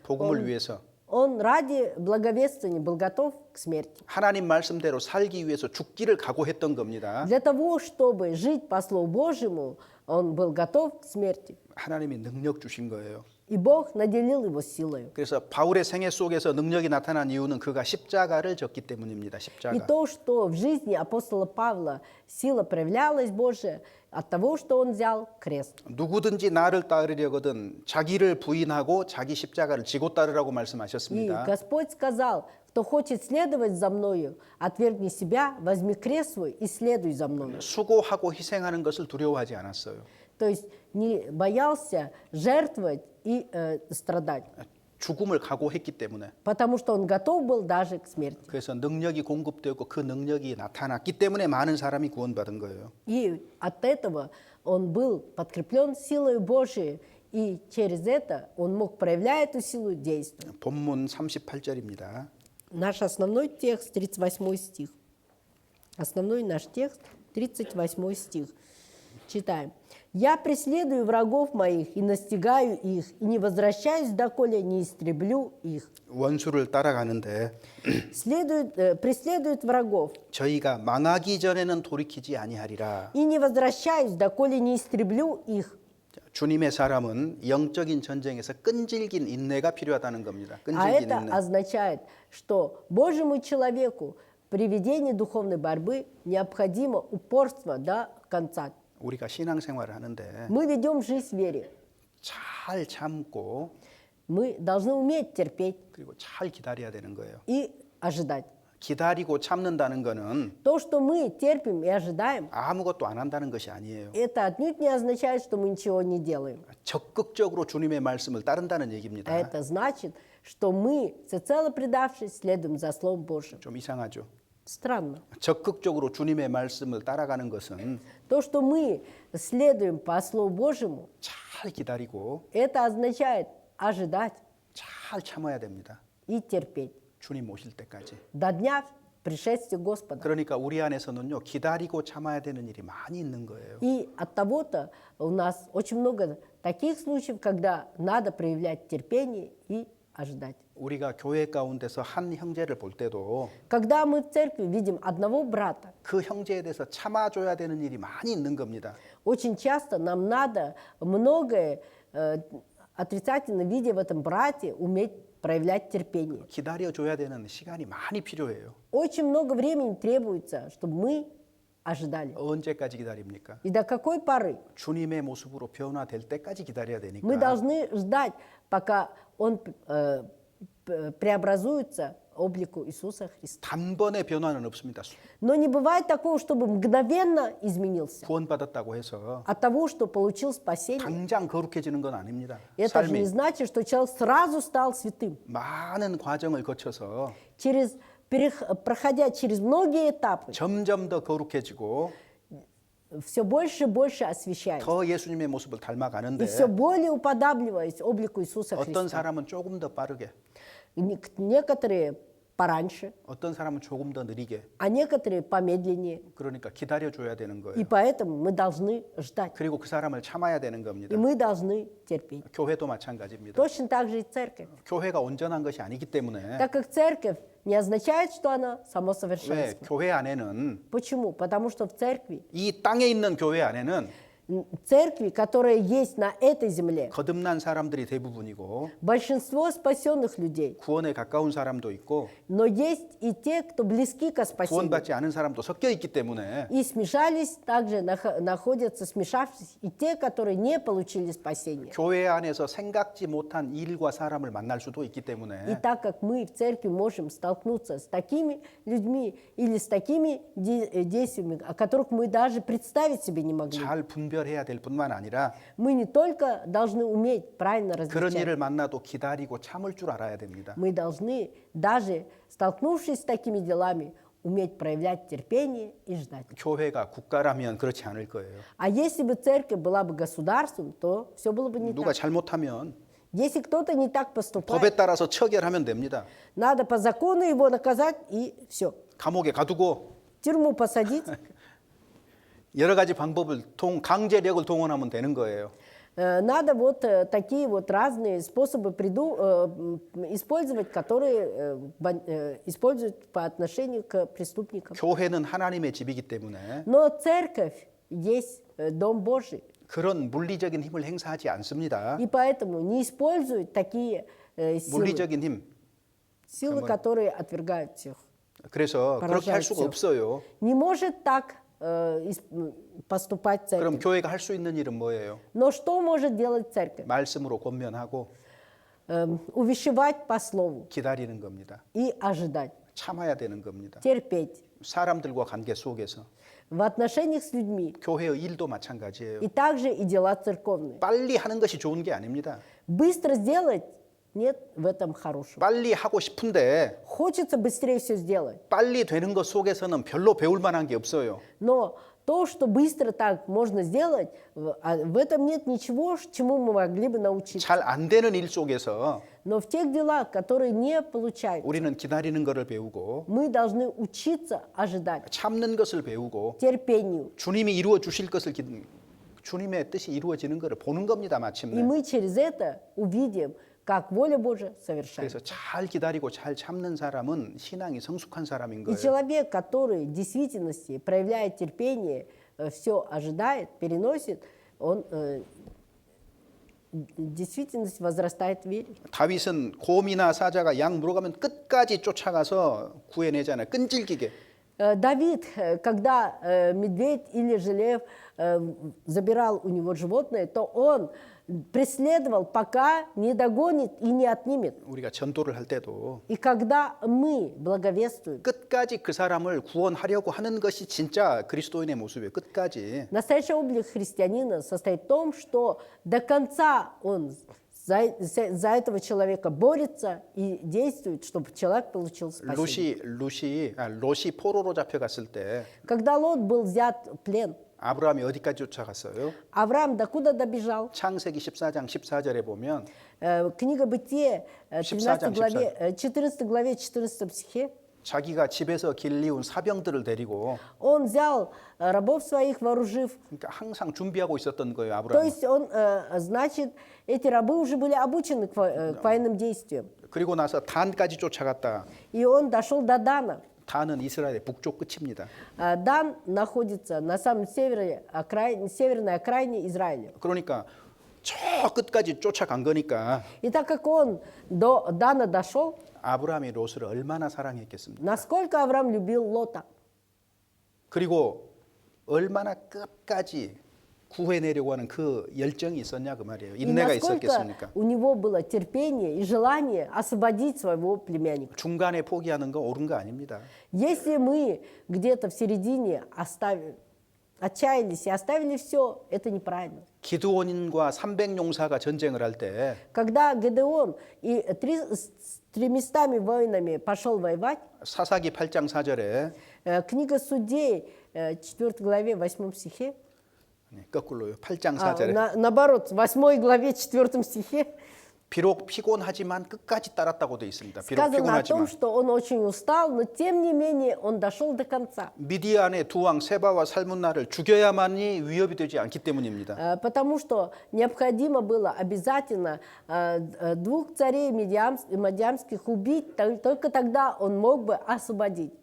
복음을 есть 위해서. он ради благовествования был готов к смерти. 하나님 말씀대로 살기 위해서 죽기를 각오했던 겁니다. Для того, чтобы жить по Слову Божьему, он был готов к смерти. 하나님이 능력 주신 거예요. И Бог наделил его силой. 그래서 바울의 생애 속에서 능력이 나타난 이유는 그가 십자가를 졌기 때문입니다. И 십자가. то, что в жизни апостола Павла сила проявлялась Божия, от того, что он взял крест. 누구든지 나를 따르려거든 자기를 부인하고 자기 십자가를 지고 따르라고 И 말씀하셨습니다. Господь сказал, кто хочет следовать за мною, отвергни себя, возьми крест свой и следуй за мною. 수고하고 희생하는 것을 두려워하지 않았어요. То есть не боялся жертвовать и страдать, 죽음을 각오했기 때문에. потому что он готов был даже к смерти. 그래서 능력이 공급되었고 그 능력이 나타났기 때문에 많은 사람이 구원받은 거예요. И от этого он был подкреплен силой Божией, и через это он мог, проявляя эту силу, действовать. 본문 38절입니다. Наш основной текст, 38 стих. Основной наш текст, 38 стих. Читаем. «Я преследую врагов моих и настигаю их, и не возвращаюсь, доколе не истреблю их». 원수를 따라가는데 Преследует врагов, 저희가 망하기 전에는 돌이키지 아니하리라. и не возвращаюсь, доколе не истреблю их. 주님의 사람은 영적인 전쟁에서 끈질긴 인내가 필요하다는 겁니다. А 끈질긴 это 인내. означает, что Божьему человеку при ведении духовной борьбы необходимо упорство до конца. 우리가 신앙생활을 하는데 Мы ведем жизнь в вере. 잘 참고 Мы должны уметь терпеть 그리고 잘 기다려야 되는 거예요. и ожидать. 기다리고 참는다는 거는 То, что мы терпим и ожидаем, 아무것도 안 한다는 것이 아니에요. это отнюдь не означает, что мы ничего не делаем. 적극적으로 주님의 말씀을 따른다는 А 얘기입니다. это значит, что мы, всецело предавшись, следуем за Словом Божьим. 좀 이상하죠. Странно. 적극적으로 주님의 말씀을 따라가는 것은 То, что мы следуем по Слову Божьему, 잘 기다리고 это означает ожидать 잘 참아야 됩니다. и терпеть 주님 오실 때까지. до дня пришествия Господа. 그러니까 우리 안에서는요 기다리고 참아야 되는 일이 많이 있는 거예요. И от того-то у нас очень много таких случаев, когда надо проявлять терпение и ожидать. 우리가 교회 가운데서 한 형제를 볼 때도 Когда мы в церкви видим одного брата, 그 형제에 대해서 참아줘야 되는 일이 많이 있는 겁니다. очень часто нам надо многое отрицательно видя в этом брате уметь проявлять терпение. 기다려줘야 되는 시간이 많이 필요해요. Очень много времени требуется, чтобы мы ожидали. 언제까지 기다립니까? И до какой поры? 주님의 모습으로 변화될 때까지 기다려야 되니까. Мы должны ждать, пока он преобразуется облику Иисуса Христа. 단번에 변화는 없습니다. Но не бывает такого, чтобы мгновенно изменился. 구원받았다고 해서 От того, что получил спасение, 당장 거룩해지는 건 아닙니다. это же не 삶이 значит, что человек сразу стал святым. 많은 과정을 거쳐서 Проходя через многие этапы, 점점 더 거룩해지고 все больше и больше освящаясь. 더 예수님의 모습을 И 닮아가는데 все более уподабливаясь облику Иисуса 어떤 Христа. 사람은 조금 더 빠르게, Некоторые пораньше, 어떤 사람은 조금 더 느리게. а некоторые помедленнее. 그러니까 기다려줘야 되는 И 거예요. поэтому мы должны ждать. 그리고 그 사람을 참아야 되는 И 겁니다. мы должны терпеть. 교회도 마찬가지입니다. Точно так же и церковь. 교회가 온전한 것이 아니기 때문에 Так как церковь не означает, что она само 왜 совершенство. 교회 안에는 Почему? Потому что в церкви, 이 땅에 있는 교회 안에는 церкви, которая есть на этой земле, 거듭난 사람들이 대부분이고 большинство спасенных людей, 구원에 가까운 사람도 있고 но есть и те, кто близки к спасению. 구원받지 않은 사람도 섞여 있기 때문에 И смешались, также находятся, смешавшись, и те, которые не получили спасение. 교회 안에서 생각지 못한 일과 사람을 만날 수도 있기 И 때문에 так как мы в церкви можем столкнуться с такими людьми или с такими действиями, о которых мы даже представить себе не могли, 잘 분별해야 될 뿐만 아니라 мы не только должны уметь правильно 그런 различать, 일을 만나도 기다리고 참을 줄 알아야 됩니다. мы должны, даже столкнувшись с такими делами, уметь проявлять терпение и ждать. 교회가 국가라면 그렇지 않을 거예요. А если бы церковь была бы государством, то все было бы не 누가 так. 잘못하면 Если кто-то не так поступает, 법에 따라서 처결하면 됩니다. надо по закону его наказать и все. 감옥에 가두고 В тюрьму посадить. 여러 가지 방법을 강제력을 동원하면 되는 거예요. Надо вот такие вот разные способы использовать, которые используют по отношению к преступникам. 교회는 하나님의 집이기 때문에 Но церковь есть Дом Божий, 그런 물리적인 힘을 행사하지 않습니다. и поэтому не используют такие 물리적인 힘. силы, которые отвергают всех. 그래서 그렇게 할 поражает 수가 всех. 없어요. Не может так поступать 그럼 церковь. 교회가 할 수 있는 일은 뭐예요? Но что может делать церковь? 말씀으로 권면하고 Увещевать по слову 기다리는 겁니다. и ожидать, 참아야 되는 겁니다. терпеть 사람들과 관계 속에서 в отношениях с людьми. 교회의 일도 마찬가지예요. И также и дела церковные. 빨리 하는 것이 좋은 게 아닙니다. Быстро сделать нет в этом хорошего. 빨리 하고 싶은데 Хочется быстрее все сделать, 빨리 되는 것 속에서는 별로 배울 만한 게 없어요. но то, что быстро так можно сделать, в этом нет ничего, чему мы могли бы научиться. 잘 안 되는 일 속에서 Но в тех делах, которые не получают, 우리는 기다리는 것을 배우고 мы должны учиться ожидать, 참는 것을 배우고 терпению. 주님이 이루어 주실 것을 주님의 뜻이 이루어지는 것을 보는 겁니다. И 마침내. мы через это увидим, как воля Божия совершается. 그래서 잘 기다리고 잘 참는 사람은 신앙이 성숙한 사람인 И 거예요. человек, который в действительности проявляет терпение, все ожидает, переносит, он в действительности возрастает в вере. 다윗은 곰이나 사자가 양 물어가면 끝까지 쫓아가서 구해내잖아요. 끈질기게. Давид, когда медведь или же лев забирал у него животное, то он преследовал, пока не догонит и не отнимет. 우리가 전도를 할 때도 И когда мы благовествуем, 끝까지 그 사람을 구원하려고 하는 것이 진짜 그리스도인의 모습이에요. 끝까지. настоящий облик христианина состоит в том, что до конца он за этого человека борется и действует, чтобы человек получил спасение. 롯이 포로로 잡혀갔을 때 Когда Лот был взят в плен, 아브라함이 어디까지 쫓아갔어요? Авраам докуда добежал? 창세기 14장 14절에 보면 Книга Бытие, 14 13 главе, 14 стихе, 자기가 집에서 길리운 사병들을 데리고 Он взял рабов своих, вооружив. 그러니까 항상 준비하고 있었던 거예요, То 아브라함. есть он, значит, эти рабы уже были обучены к военным действиям. 그리고 나서 단까지 쫓아갔다. И он дошел до Дана. 단은 이스라엘의 북쪽 끝입니다. Дан находится на самом севере, северной окраине Израиля. 그러니까 저 끝까지 쫓아간 거니까 И так как он до Дана дошел, 아브라함이 롯을 얼마나 사랑했겠습니까? насколько Авраам любил Лота. 그리고 얼마나 끝까지 구해내려고 하는 그 열정이 있었냐 그 말이에요. И 인내가 насколько 있었겠습니까? у него было терпение и желание освободить своего племянника. 중간에 포기하는 거 옳은 거 아닙니다. Если мы где-то в середине отчаялись и оставили все, это неправильно. 기드온과 300용사가 전쟁을 할 때 Когда Гедеон с 300 воинами пошел воевать, 사사기 8장 4절에 книга Судей, 4 главе, 8 стихе, 거꾸로요. 8장 4절에 наоборот, в 8 главе, 4 стихе, 비록 피곤하지만 끝까지 따랐다고 되어 있습니다. 비록 сказано о том, 피곤하지만 что он очень устал, но тем не менее он дошел до конца. 미디안의 두 왕 세바와 살문나를 죽여야만이 위협이 되지 않기 때문입니다. Потому что необходимо было обязательно двух царей мадиамских убить, только тогда он мог бы освободить.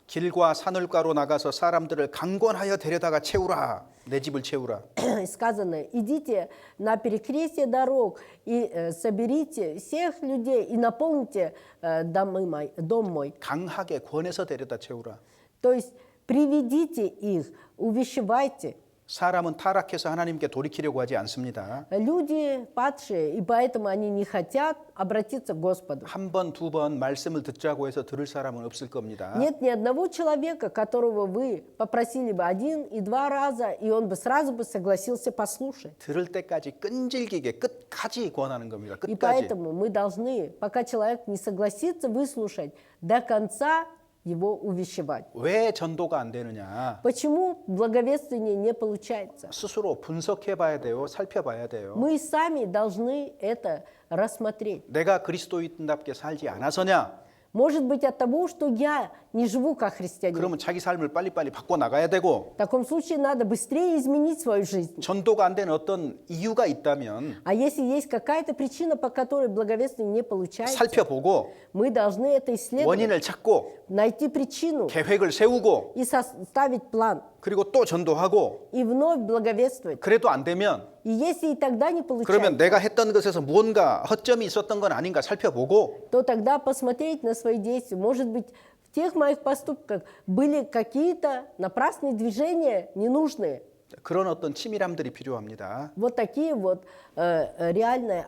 길과 산울가로 나가서 사람들을 강권하여 데려다가 채우라. 내 집을 채우라. Сказано, идите на перекрестие дорог и соберите всех людей и наполните дом мой. 강하게 권해서 데려다 채우라. То есть приведите их, увещевайте. 사람은 타락해서 하나님께 돌이키려고 하지 않습니다. Люди падшие, и поэтому они не хотят обратиться к Господу. 한 번, 두 번 말씀을 듣자고 해서 들을 사람은 없을 겁니다. Нет ни одного человека, которого вы попросили бы 1 и 2 раза, и он бы сразу бы согласился послушать. 들을 때까지 끈질기게 끝까지 권하는 겁니다. И 끝까지. поэтому мы должны, пока человек не согласится выслушать, до конца его увещевать. 왜 전도가 안 되느냐? Почему благовествование не получается? 스스로 분석해 봐야 돼요. 살펴봐야 돼요. Мы сами должны это рассмотреть. 내가 그리스도인답게 살지 않아서냐? Может быть, от того, что я не живу как христианин. 그러면 자기 삶을 빨리빨리 바꿔 나가야 되고 В таком случае надо быстрее изменить свою жизнь. 전도가 안 되는 어떤 이유가 있다면 А если есть какая-то причина, по которой благовествование не получается, 살펴보고 мы должны это исследовать, 원인을 찾고 найти причину 계획을 세우고 и составить план, 그리고 또 전도하고 и вновь благовествовать. 그래도 안 되면 И если и тогда не 그러면 получается, 내가 했던 것에서 무언가 허점이 있었던 건 아닌가 살펴보고 то тогда посмотреть на свои действия. Может быть, в тех моих поступках были какие-то напрасные движения, ненужные. 그런 어떤 치밀함들이 필요합니다. Вот такие вот реальный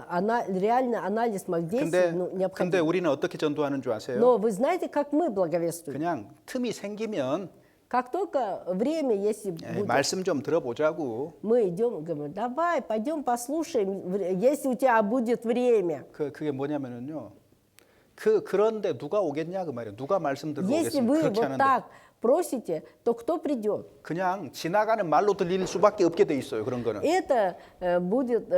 анализ моих действий 근데 необходим. 우리는 어떻게 전도하는 줄 아세요? Но вы знаете, как мы благовествуем? 그냥 틈이 생기면 Как только время, если будет, 말씀 좀 들어보자고 мы идем и говорим, давай, пойдем послушаем, если у тебя будет время. 그게 뭐냐면은요. 그런데 누가 오겠냐 그 말이에요. 누가 말씀 들으러 Если 오겠습니까? вы 그렇게 вот 하는데 так просите, то кто придет? 그냥 지나가는 말로 들릴 수밖에 없게 돼 있어요. 그런 거는. Это будет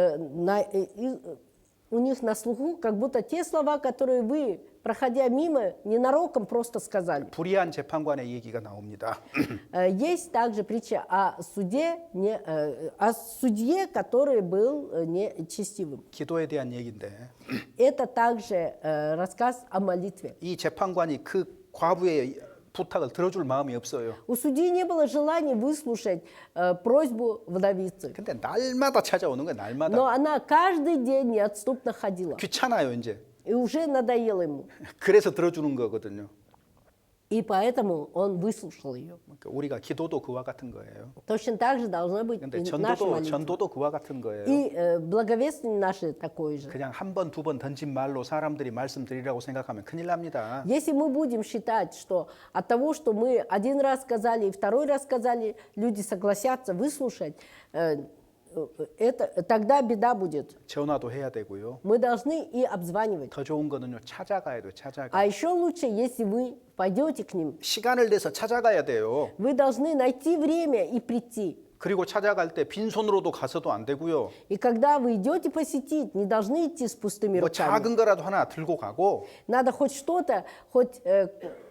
у них на слуху, как будто те слова, которые вы, проходя мимо, ненароком просто сказали. 불의한 재판관의 얘기가 나옵니다. Есть также притча о судье, который был нечестивым. 기도에 대한 얘기인데 Это также рассказ о молитве. 이 재판관이 그 과부의 부탁을 들어줄 마음이 없어요. У судьи не было желания выслушать просьбу вдовицы. 근데 날마다 찾아오는 거예요. 날마다. Но она каждый день неотступно ходила. 귀찮아요, 이제. И уже надоело ему. 그래서 들어주는 거거든요. И поэтому он выслушал ее. 그러니까 우리가 기도도 그와 같은 거예요. Точно так же должна быть 근데 и наша молитва. 전도도 그와 같은 거예요. И благовествие наше такое же. 그냥 한 번, 두 번 던진 말로 사람들이 말씀드리라고 생각하면 큰일 납니다. Если мы будем считать, что от того, что мы один раз сказали и второй раз сказали, люди согласятся выслушать, тогда беда будет. 전화도 해야 되고요. Мы должны и обзванивать. 더 좋은 거는요. 찾아가야 돼요. 찾아가. А еще лучше, если вы пойдете к ним. 시간을 내서 찾아가야 돼요. Вы должны найти время и прийти. 그리고 찾아갈 때 빈손으로도 가서도 안 되고요. И когда вы идете посетить, не должны идти с пустыми 뭐 руками. 작은 거라도 하나 들고 가고 Надо хоть что-то, хоть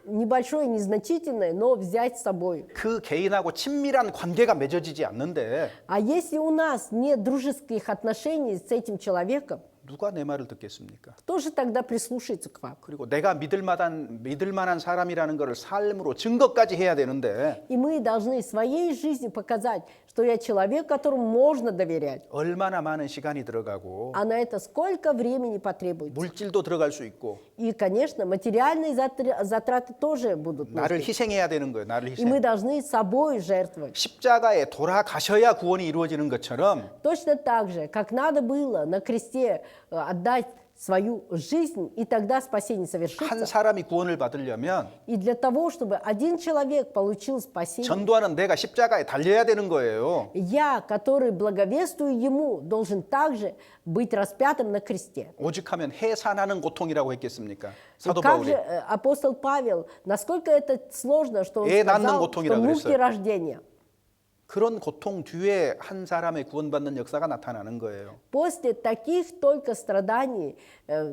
небольшое, незначительное, но взять с собой. 그 개인하고 친밀한 관계가 맺어지지 않는데 А если у нас нет дружеских отношений с этим человеком, 누가 내 말을 듣겠습니까? кто же тогда прислушается к вам? 그리고 내가 믿을 만한 사람이라는 것을 삶으로 증거까지 해야 되는데 И мы должны своей жизнью показать, что я человек, которому можно доверять. 얼마나 많은 시간이 들어가고 А на это сколько времени потребуется? 물질도 들어갈 수 있고 И, конечно, материальные затраты тоже будут 나를 нужны. 희생해야 되는 거예요. 나를 И мы 희생. должны собой жертвовать. 십자가에 돌아가셔야 구원이 이루어지는 것처럼 Точно так же, как надо было на кресте отдать свою жизнь, и тогда спасение 한 совершится. 사람이 구원을 받으려면 И для того, чтобы один человек получил спасение, 전도하는 내가 십자가에 달려야 되는 거예요. я, который благовествую ему, должен также быть распятым на кресте. 오직하면 해산하는 고통이라고 했겠습니까? И 사도 как же 바울이. апостол Павел, насколько это сложно, что он 애 낳는 сказал, 고통이라고 что муки 그랬어요. рождения. 그런 고통 뒤에 한 사람의 구원받는 역사가 나타나는 거예요. После таких только страданий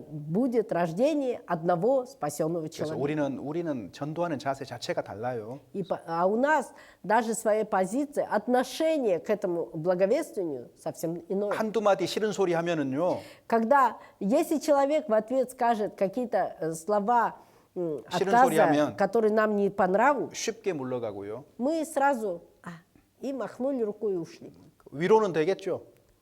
будет рождение одного спасенного 그래서 человека. 우리는 전도하는 자세 자체가 달라요. А у нас даже своя позиция, отношение к этому благовествованию совсем иное. 한두 마디 싫은 소리 하면은요. Когда, если человек в ответ скажет какие-то слова 싫은 отказа, 소리 하면 которые нам не по нраву, 쉽게 물러가고요. мы сразу и махнули рукой и ушли. 위로는 되겠죠.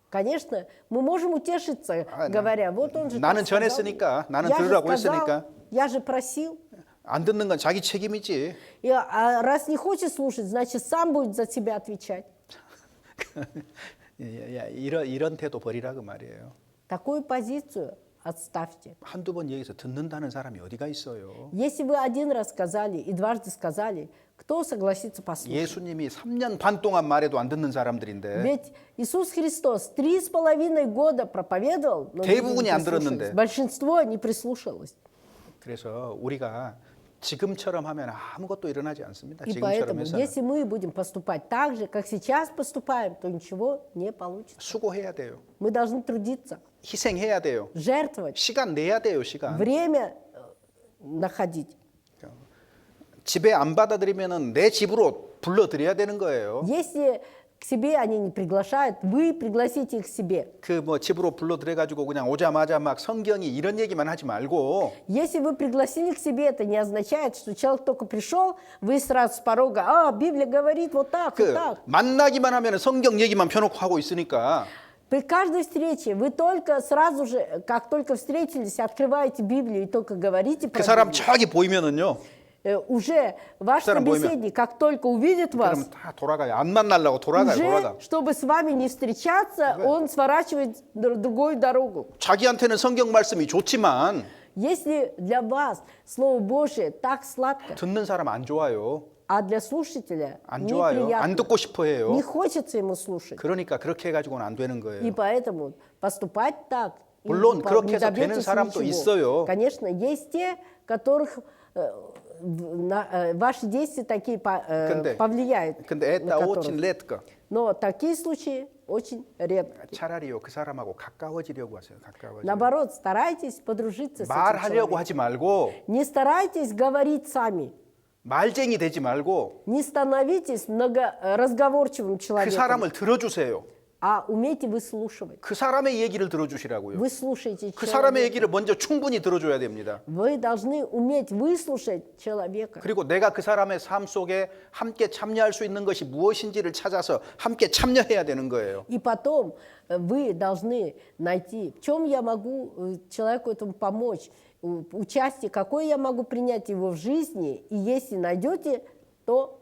Конечно, мы можем утешиться, говоря, вот он же 나는 так сказал. 전했으니까, 나는 Я же 들으라고 сказал, 했으니까. я же просил. 안 듣는 건 자기 책임이지. А раз не хочет слушать, значит, сам будет за себя отвечать. 이런 태도 버리라 그 말이에요. Такую позицию отставьте. 한두 번 얘기해서 듣는다는 사람이 어디가 있어요. Если вы один раз сказали и дважды сказали, кто согласится послушать? 예수님이 3년 반 동안 말해도 안 듣는 사람들인데 Ведь Иисус Христос 3,5 года проповедовал, но люди 대부분이 не 안 прислушались. 들었는데. Большинство не прислушалось. 그래서 우리가 지금처럼 하면 아무것도 일어나지 않습니다. И 지금처럼 поэтому, 해서는 если мы будем поступать так же, как сейчас поступаем, то ничего не получится. 수고해야 돼요. Мы должны трудиться, 희생해야 돼요. жертвовать, 시간 내야 돼요. 시간. время находить. 집에 안 받아들이면은 내 집으로 불러들여야 되는 거예요. Если к себе они не приглашают, вы пригласите их к себе. 그 뭐 집으로 불러들여 가지고 그냥 오자마자 막 성경이 이런 얘기만 하지 말고 Если вы пригласили к себе, это не означает, что человек только пришел, вы сразу с порога, Библия говорит вот так, вот 그 так. 만나기만 하면 성경 얘기만 펴놓고 하고 있으니까 При каждой встрече вы только сразу же, как только встретились, открываете Библию и только говорите про 그 사람 Библию. 저기 보이면은요. Уже ваш 그 사람 собеседник, как только увидит вас, 그러면 다 돌아가요. 안 만나려고 돌아가. уже, чтобы с вами не встречаться, он сворачивает другую дорогу. 자기한테는 성경 말씀이 좋지만 Если для вас Слово Божие так сладко, 듣는 사람 안 좋아요. а для слушателя 안 좋아요. 안 неприятно, 듣고 싶어 해요. не хочется ему слушать. 그러니까 그렇게 해가지고는 안 되는 И 거예요. поэтому поступать так, и 물론 не 그렇게 해서 добьетесь 되는 사람도 ничего. 있어요. Конечно, есть те, которых ваши действия такие повлияют. 근데 на 애따 которых. 오친 렛거 Но такие случаи очень редко. 차라리요 그 사람하고 가까워지려고 하세요. 가까워지려고. Наоборот, старайтесь подружиться с этим 말하려고 человеком. 하지 말고 Не старайтесь говорить сами. 말쟁이 되지 말고 Не становитесь многоразговорчивым 그 человеком, 사람을 들어주세요. а умейте выслушивать. 그 사람의 얘기를 들어주시라고요. Вы слушаете 그 사람의 человека. 얘기를 먼저 충분히 들어줘야 됩니다. Вы должны уметь выслушать человека. 그리고 내가 그 사람의 삶 속에 함께 참여할 수 있는 것이 무엇인지를 찾아서 함께 참여해야 되는 거예요. И потом вы должны найти, в чем я могу человеку этому помочь, участие, какое я могу принять его в жизни, и если найдете, то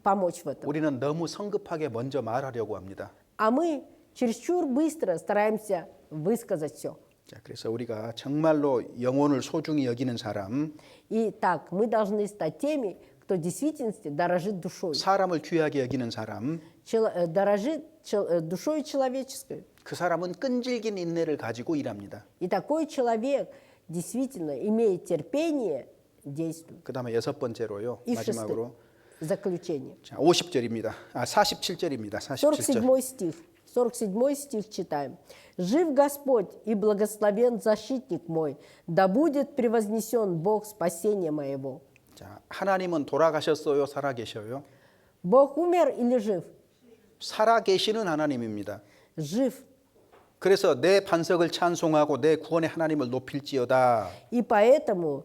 помочь в этом. 우리는 너무 성급하게 먼저 말하려고 합니다. А мы чересчур быстро стараемся высказать все. 자, 그래서 우리가 정말로 영혼을 소중히 여기는 사람, И так, мы должны стать теми, кто в действительности дорожит душой. 사람을 귀하게 여기는 사람, Дорожит душой человеческой. 그 사람은 끈질긴 인내를 가지고 일합니다. И такой человек действительно имеет терпение, действует. 그다음에 여섯 번째로요, 이 마지막으로 заключение. 자, 50절입니다. 47절입니다. 47절. 47 стих. 47 стих читаем. «Жив Господь и благословен защитник мой, да будет превознесен Бог спасения моего». 자, 하나님은 돌아가셨어요, 살아 계셔요? Бог умер или жив? 살아 계시는 하나님입니다. Жив. 그래서 내 반석을 찬송하고 내 구원의 하나님을 높일지어다. И поэтому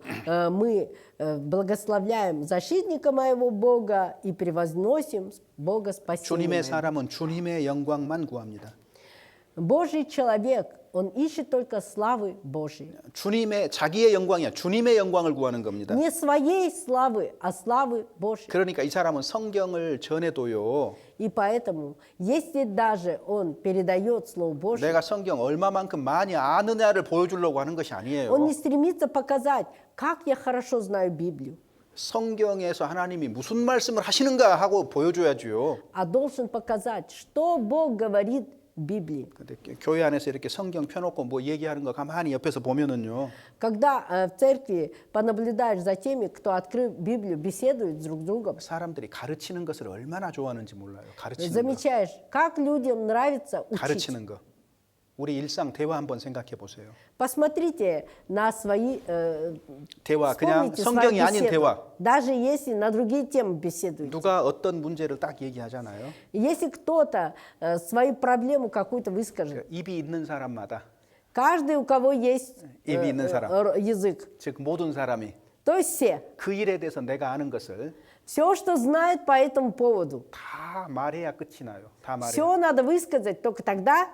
мы благословляем защитника моего Бога и превозносим Бога спасения 주님의 моего. 사람은 주님의 영광만 구합니다. Божий человек, он ищет только славы Божьей. 주님의 자기의 영광이야. 주님의 영광을 구하는 겁니다. Не своей славы, а славы Божьей. 그러니까 이 사람은 성경을 전해도요. И поэтому, если даже он передает Слово Божье, 내가 성경 얼마만큼 많이 아느냐를 보여주려고 하는 것이 아니에요. он не стремится показать, как я хорошо знаю Библию, 성경에서 하나님이 무슨 말씀을 하시는가 하고 보여줘야죠. а должен показать, что Бог говорит в Библии. 근데 교회 안에서 이렇게 성경 펴놓고 뭐 얘기하는 거 가만히 옆에서 보면은요. Когда в церкви понаблюдаешь за теми, кто, открыв Библию, беседует друг с другом, 사람들이 가르치는 것을 얼마나 좋아하는지 몰라요. 가르치는 거. замечаешь, как людям нравится учить. 가르치는 거. 우리 일상 대화 한번 생각해 보세요. Посмотрите на свои, 대화 그냥 вспомните 성경이 свои 아닌 беседы, 대화. даже если на другие темы беседуете. 누가 어떤 문제를 딱 얘기하잖아요. Если кто-то свою проблему какую-то выскажет, 입이 있는 사람마다, каждый, у кого есть 입이 있는 사람. язык, 즉 모든 사람이 то есть все, 그 일에 대해서 내가 아는 것을 все, что знает по этому поводу, 다 말해야 끝이 나요. 다 말해야. все надо высказать, только тогда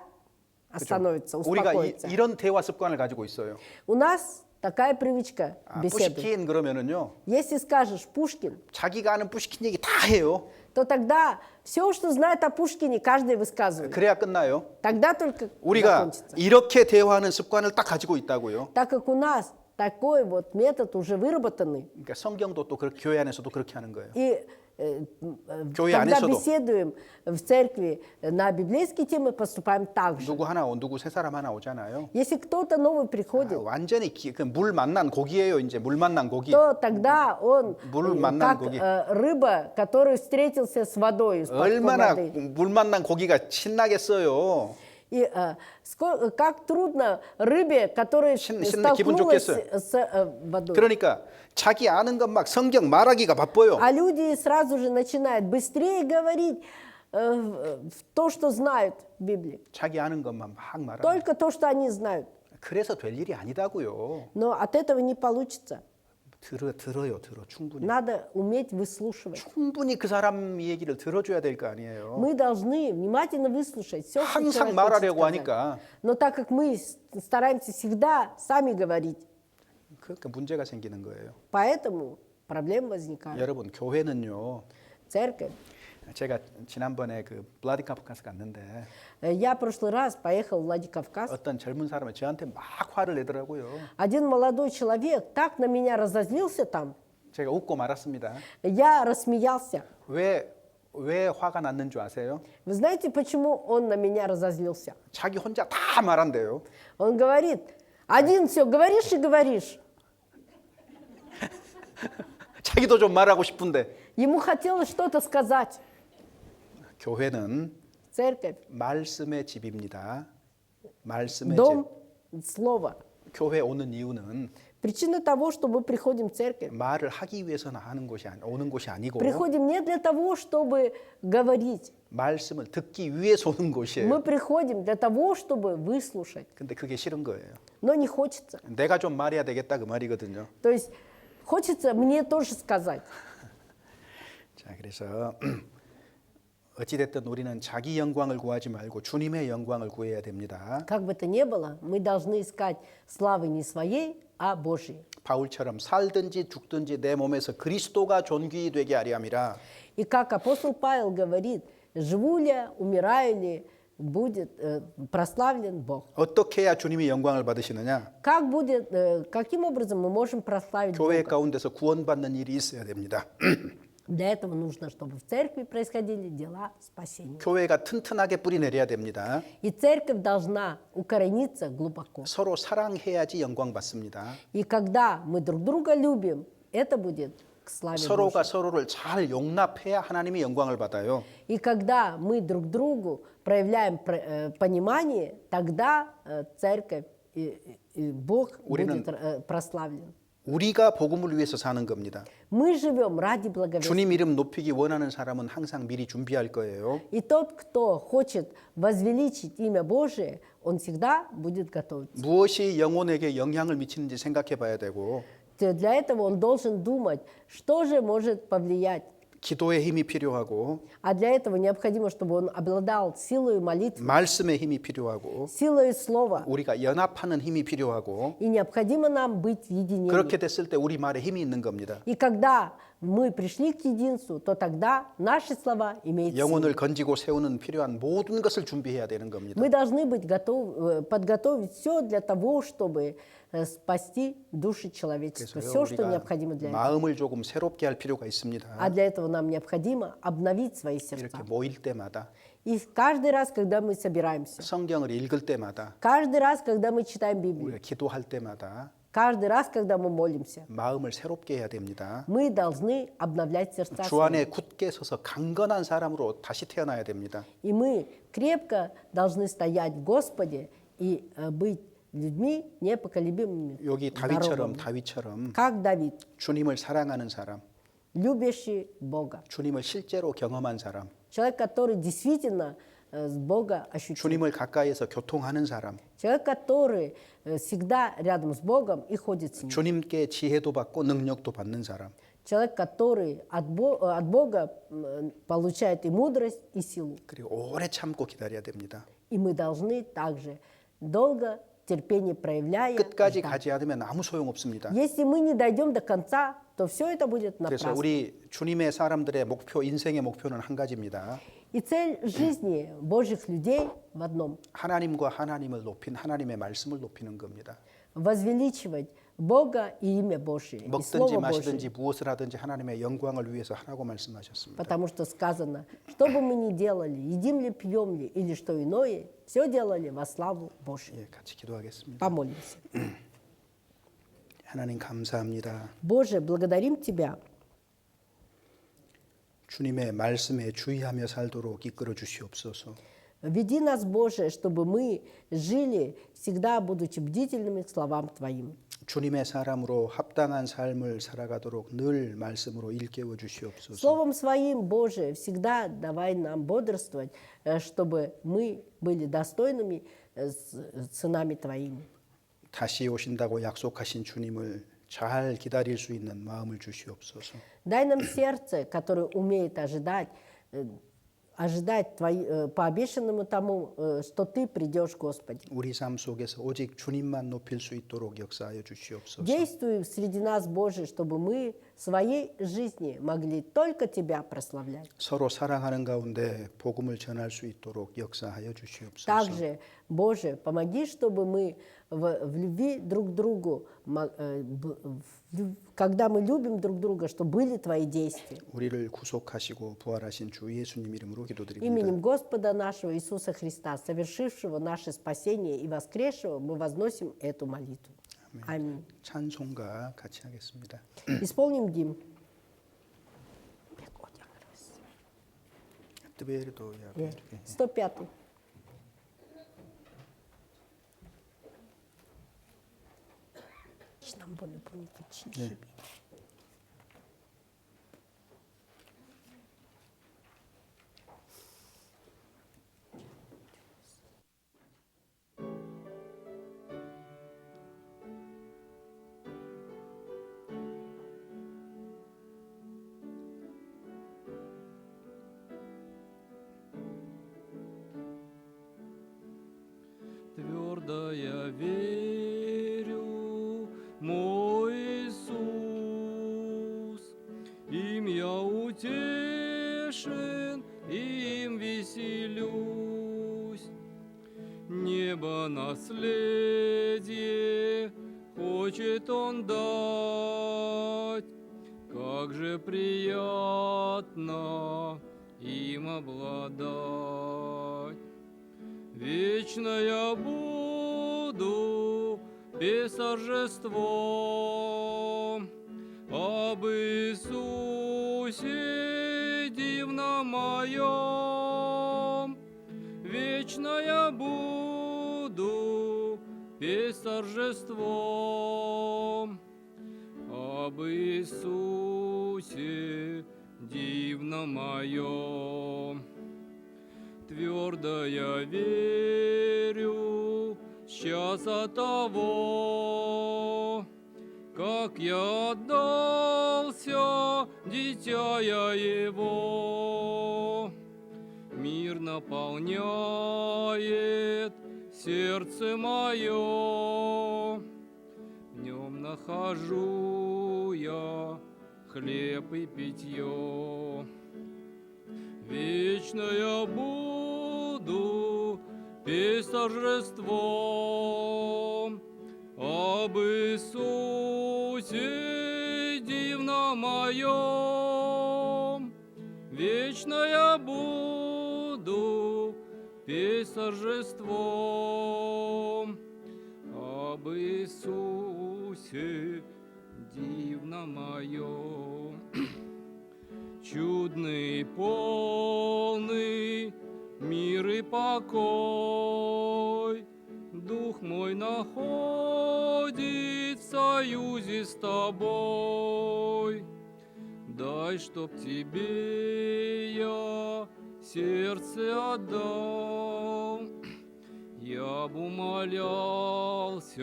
остановится, 우리가 успокоится. 이런 대화 습관을 가지고 있어요. У нас такая привычка беседы. 뿌시킨 그러면은요. Если скажешь Пушкин, 자기가 아는 뿌시킨 얘기 다 해요. то тогда все, что знает о Пушкине, каждый высказывает. 그래야 끝나요. Тогда только 우리가 закончится. 이렇게 대화하는 습관을 딱 가지고 있다고요. Так как у нас такой вот метод уже выработанный, 그러니까 성경도 또 그렇게 교회 안에서도 그렇게 하는 거예요. и 교회 когда 안에서도. беседуем в церкви на библейские темы, поступаем так же. 누구 하나 누구 세 사람 하나 오잖아요. Если кто-то новый приходит, 완전히 물 만난 고기예요. 이제 물 만난 고기. то тогда он 물 만난 как 고기. рыба, который встретился с водой, из 얼마나 воды. 물 만난 고기가 신나겠어요. И как трудно рыбе, которая 기분 столкнулась 좋겠어요. с водой. 그러니까 자기 아는 것 막 성경 말하기가 바빠요. А люди сразу же начинают быстрее говорить то, что знают в Библии. 자기 아는 것만 막 말하는. Только то, что они знают. 그래서 될 일이 아니다고요. Но от этого не получится. 들어요. 충분히. Надо уметь выслушивать. 충분히 그 사람 얘기를 들어줘야 될 거 아니에요. Мы должны внимательно выслушать все, что 항상 человек хочет 말하려고 сказать. 하니까 Но так как мы стараемся всегда сами говорить, 그러니까 문제가 생기는 거예요. поэтому проблемы возникают. 여러분 교회는요. Церковь. 제가 지난번에 그 블라디카프카스 갔는데 Я в прошлый раз поехал в Владикавказ. 어떤 젊은 사람이 저한테 막 화를 내더라고요. Один молодой человек так на меня разозлился там. 제가 웃고 말았습니다. Я рассмеялся. 왜 화가 났는 줄 아세요? Вы знаете, почему он на меня разозлился? 자기 혼자 다 말한대요. Он говорит, один все говоришь и говоришь. 자기도 좀 말하고 싶은데. Ему хотелось что-то сказать. 교회는 Церковь, 말씀의 집입니다. 말씀의 дом 집. слова. 교회 오는 이유는 Причина того, что мы приходим в церковь. 말을 하기 위해서는 오는 곳이 아니고 Приходим не для того, чтобы говорить. 말씀을 듣기 위해서 오는 곳이에요. Мы приходим для того, чтобы выслушать. 근데 그게 싫은 거예요. Но не хочется. 내가 좀 말해야 되겠다 그 말이거든요. То есть хочется мне тоже сказать. 자, 그래서 어찌됐든 우리는 자기 영광을 구하지 말고 주님의 영광을 구해야 됩니다. Как бы то ни было, мы должны искать славы не своей, а Божьей. 바울처럼 살든지 죽든지 내 몸에서 그리스도가 존귀 되게 하리 함이라. И как апостол Павел говорит, живу ли, умираю ли, будет прославлен Бог. 어떻게 해야 주님이 영광을 받으시느냐? Как будет, каким образом мы можем прославить 교회 Бога? 가운데서 구원받는 일이 있어야 됩니다. Для этого нужно, чтобы в церкви происходили дела спасения. 교회가 튼튼하게 뿌리 내려야 됩니다. И церковь должна укорениться глубоко. 서로 사랑해야지 영광 받습니다. И когда мы друг друга любим, это будет к славе 서로가 Божьей. 서로를 잘 용납해야 하나님이 영광을 받아요. И когда мы друг другу проявляем понимание, тогда церковь и Бог 우리는 будет прославлен. 우리가 복음을 위해서 사는 겁니다. Мы живем ради благовестия. 주님 이름 높이기 원하는 사람은 항상 미리 준비할 거예요. И тот, кто хочет возвеличить имя Божие, он всегда будет готовиться. 무엇이 영혼에게 영향을 미치는지 생각해 봐야 되고 Для этого он должен думать, что же может повлиять. 기도의 힘이 필요하고 А для этого необходимо, чтобы он обладал силой молитвы, 말씀의 힘이 필요하고 силой слова. 우리가 연합하는 힘이 필요하고 И необходимо нам быть в единении. 그렇게 됐을 때 우리 말에 힘이 있는 겁니다. И когда мы пришли к единству, то тогда наши слова имеют силу. 영혼을 건지고 세우는 필요한 모든 것을 준비해야 되는 겁니다. Мы должны быть подготовить все для того, чтобы спасти души человечества. 그래서요, Все, что 우리가 необходимо для этого. 마음을 조금 새롭게 할 필요가 있습니다. А для этого нам необходимо обновить свои 이렇게 сердца. 모일 때마다 И каждый раз, когда мы собираемся, 성경을 읽을 때마다 каждый раз, когда мы читаем Библию, 우리가 기도할 때마다 каждый раз, когда мы молимся, 마음을 새롭게 해야 됩니다. мы должны обновлять сердца 주 свои. 안에 굳게 서서 강건한 사람으로 다시 태어나야 됩니다. И мы крепко должны стоять в Господе и быть людьми непоколебимыми, 여기 здоровыми. 다윗처럼 Как Давид, 주님을 사랑하는 사람, любящий Бога. 주님을 실제로 경험한 사람, Человек, который действительно с Бога ощутил. 주님을 가까이에서 교통하는 사람, Человек, который всегда рядом с Богом и ходит с Ним. 주님께 지혜도 받고 능력도 받는 사람. Человек, который от Бога получает и мудрость, и силу. 그리고 오래 참고 기다려야 됩니다. И мы должны также долго терпение проявляя. 끝까지 ждать. 가지 않으면 아무 소용 없습니다. Если мы не дойдем до конца, то все это будет 그래서 напрасно. 우리 주님의 사람들의 목표, 인생의 목표는 한 가지입니다. И цель жизни Божьих людей в одном 하나님과 하나님을 높인 하나님의 말씀을 높이는 겁니다. – возвеличивать Бога и имя Божие, и 먹든지 Слово 마시든지 Божие. 무엇을 하든지 하나님의 영광을 위해서 하라고 말씀하셨습니다. Потому что сказано, что бы мы ни делали, едим ли, пьем ли, или что иное, все делали во славу Божию. 예, 같이 기도하겠습니다. Помолимся. 하나님 감사합니다. Боже, благодарим Тебя. 주님의 말씀에 주의하며 살도록 이끌어 주시옵소서. Веди нас, Боже, чтобы мы жили, всегда будучи бдительными к словам Твоим. 주님의 사람으로 합당한 삶을 살아가도록 늘 말씀으로 일깨워 주시옵소서. Словом Своим, Боже, всегда давай нам бодрствовать, чтобы мы были достойными сынами Твоими. 다시 오신다고 약속하신 주님을 잘 기다릴 수 있는 마음을 주시옵소서. Дай нам сердце, которое умеет ожидать по обещанному тому, что Ты придешь, Господи. 우리 삶 속에서 오직 주님만 높일 수 있도록 역사하여 주시옵소서. Действуй среди нас, Боже, чтобы мы в своей жизни могли только Тебя прославлять. 서로 사랑하는 가운데 복음을 전할 수 있도록 역사하여 주시옵소서. Также, Боже, помоги, чтобы мы в любви друг к другу, когда мы любим друг друга, чтобы были Твои действия. 우리를 구속하시고 부활하신 주 예수님 이름으로 기도드립니다. Именем Господа нашего Иисуса Христа, совершившего наше спасение и воскресшего, мы возносим эту молитву. Аминь. 찬송가 같이 하겠습니다. Исполним гимн. 뜨베르도 예, 105. 지난번에 보니까 70. Твердо я верю, мой Иисус, им я утешен, им веселюсь. Небо наследие хочет Он дать, как же приятно им обладать. Вечно я буду без торжеством об Иисусе дивном моем, вечно я буду петь с торжеством. Об Иисусе дивном моем, твердо я верю с часа того, как я отдался, дитя я его. Мир наполняет сердце мое, в нем нахожу я хлеб и питье. Вечно я буду петь с торжеством об Иисусе дивном моем. Вечно я буду петь с торжеством об Иисусе дивном моем. Чудный, полный мир и покой, дух мой находит в союзе с тобой. Дай, чтоб тебе я сердце отдал, я б умолялся,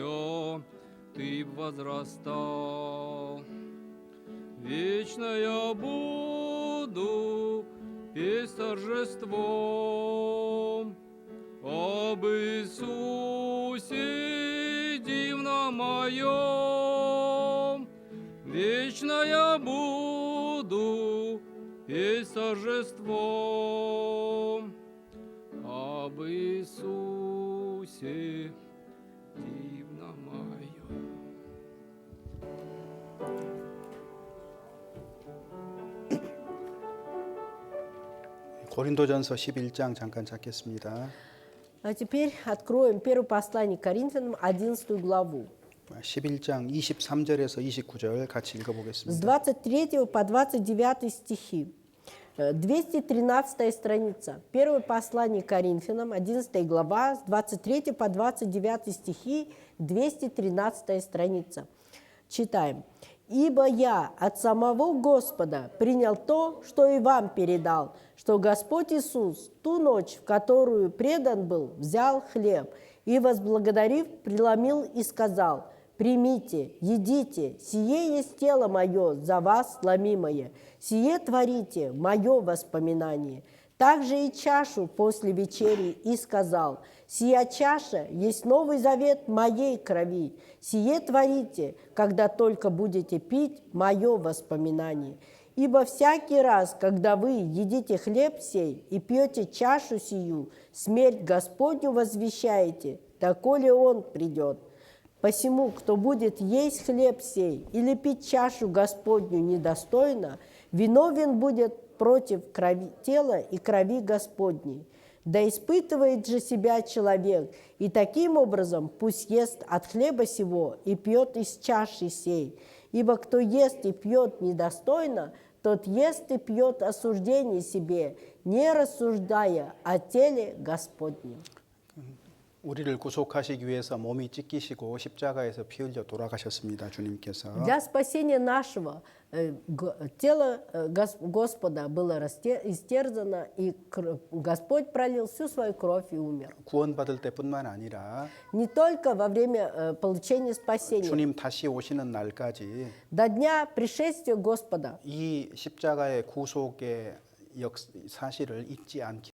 ты б возрастал. Вечно я буду петь с торжеством об Иисусе дивном моем. Вечно я буду петь с торжеством об Иисусе дивном моем. 고린도전서 11장 잠깐 찾겠습니다. А теперь откроем первое послание Коринфянам, 11 главу. 11장 23절에서 29절 같이 С 읽어보겠습니다. 23 по 29 стихи. 213 страница. Первое послание Коринфянам, 11 глава, с 23 по 29 стихи, 213 страница. Читаем. «Ибо я от самого Господа принял то, что и вам передал, что Господь Иисус ту ночь, в которую предан был, взял хлеб и, возблагодарив, преломил и сказал: примите, едите, сие есть тело мое, за вас ломимое, сие творите, мое воспоминание. Также и чашу после вечери и сказал: сия чаша есть новый завет моей крови, сие творите, когда только будете пить мое воспоминание. Ибо всякий раз, когда вы едите хлеб сей и пьете чашу сию, смерть Господню возвещаете, доколе Он придет. Посему, кто будет есть хлеб сей или пить чашу Господню недостойно, виновен будет против тела и крови Господней. Да испытывает же себя человек, и таким образом пусть ест от хлеба сего и пьет из чаши сей. Ибо кто ест и пьет недостойно, тот ест и пьет осуждение себе, не рассуждая о теле Господнем». 우리를 구속하시기 위해서 몸이 찢기시고 십자가에서 피 흘려 돌아가셨습니다. 주님께서. Для спасения нашего тело Господа было истерзано, и Господь пролил всю свою кровь и умер. 구원받을 때뿐만 아니라 Не только во время получения спасения, 주님 다시 오시는 날까지 до дня пришествия Господа 이 십자가의 구속의 사실을 잊지 않기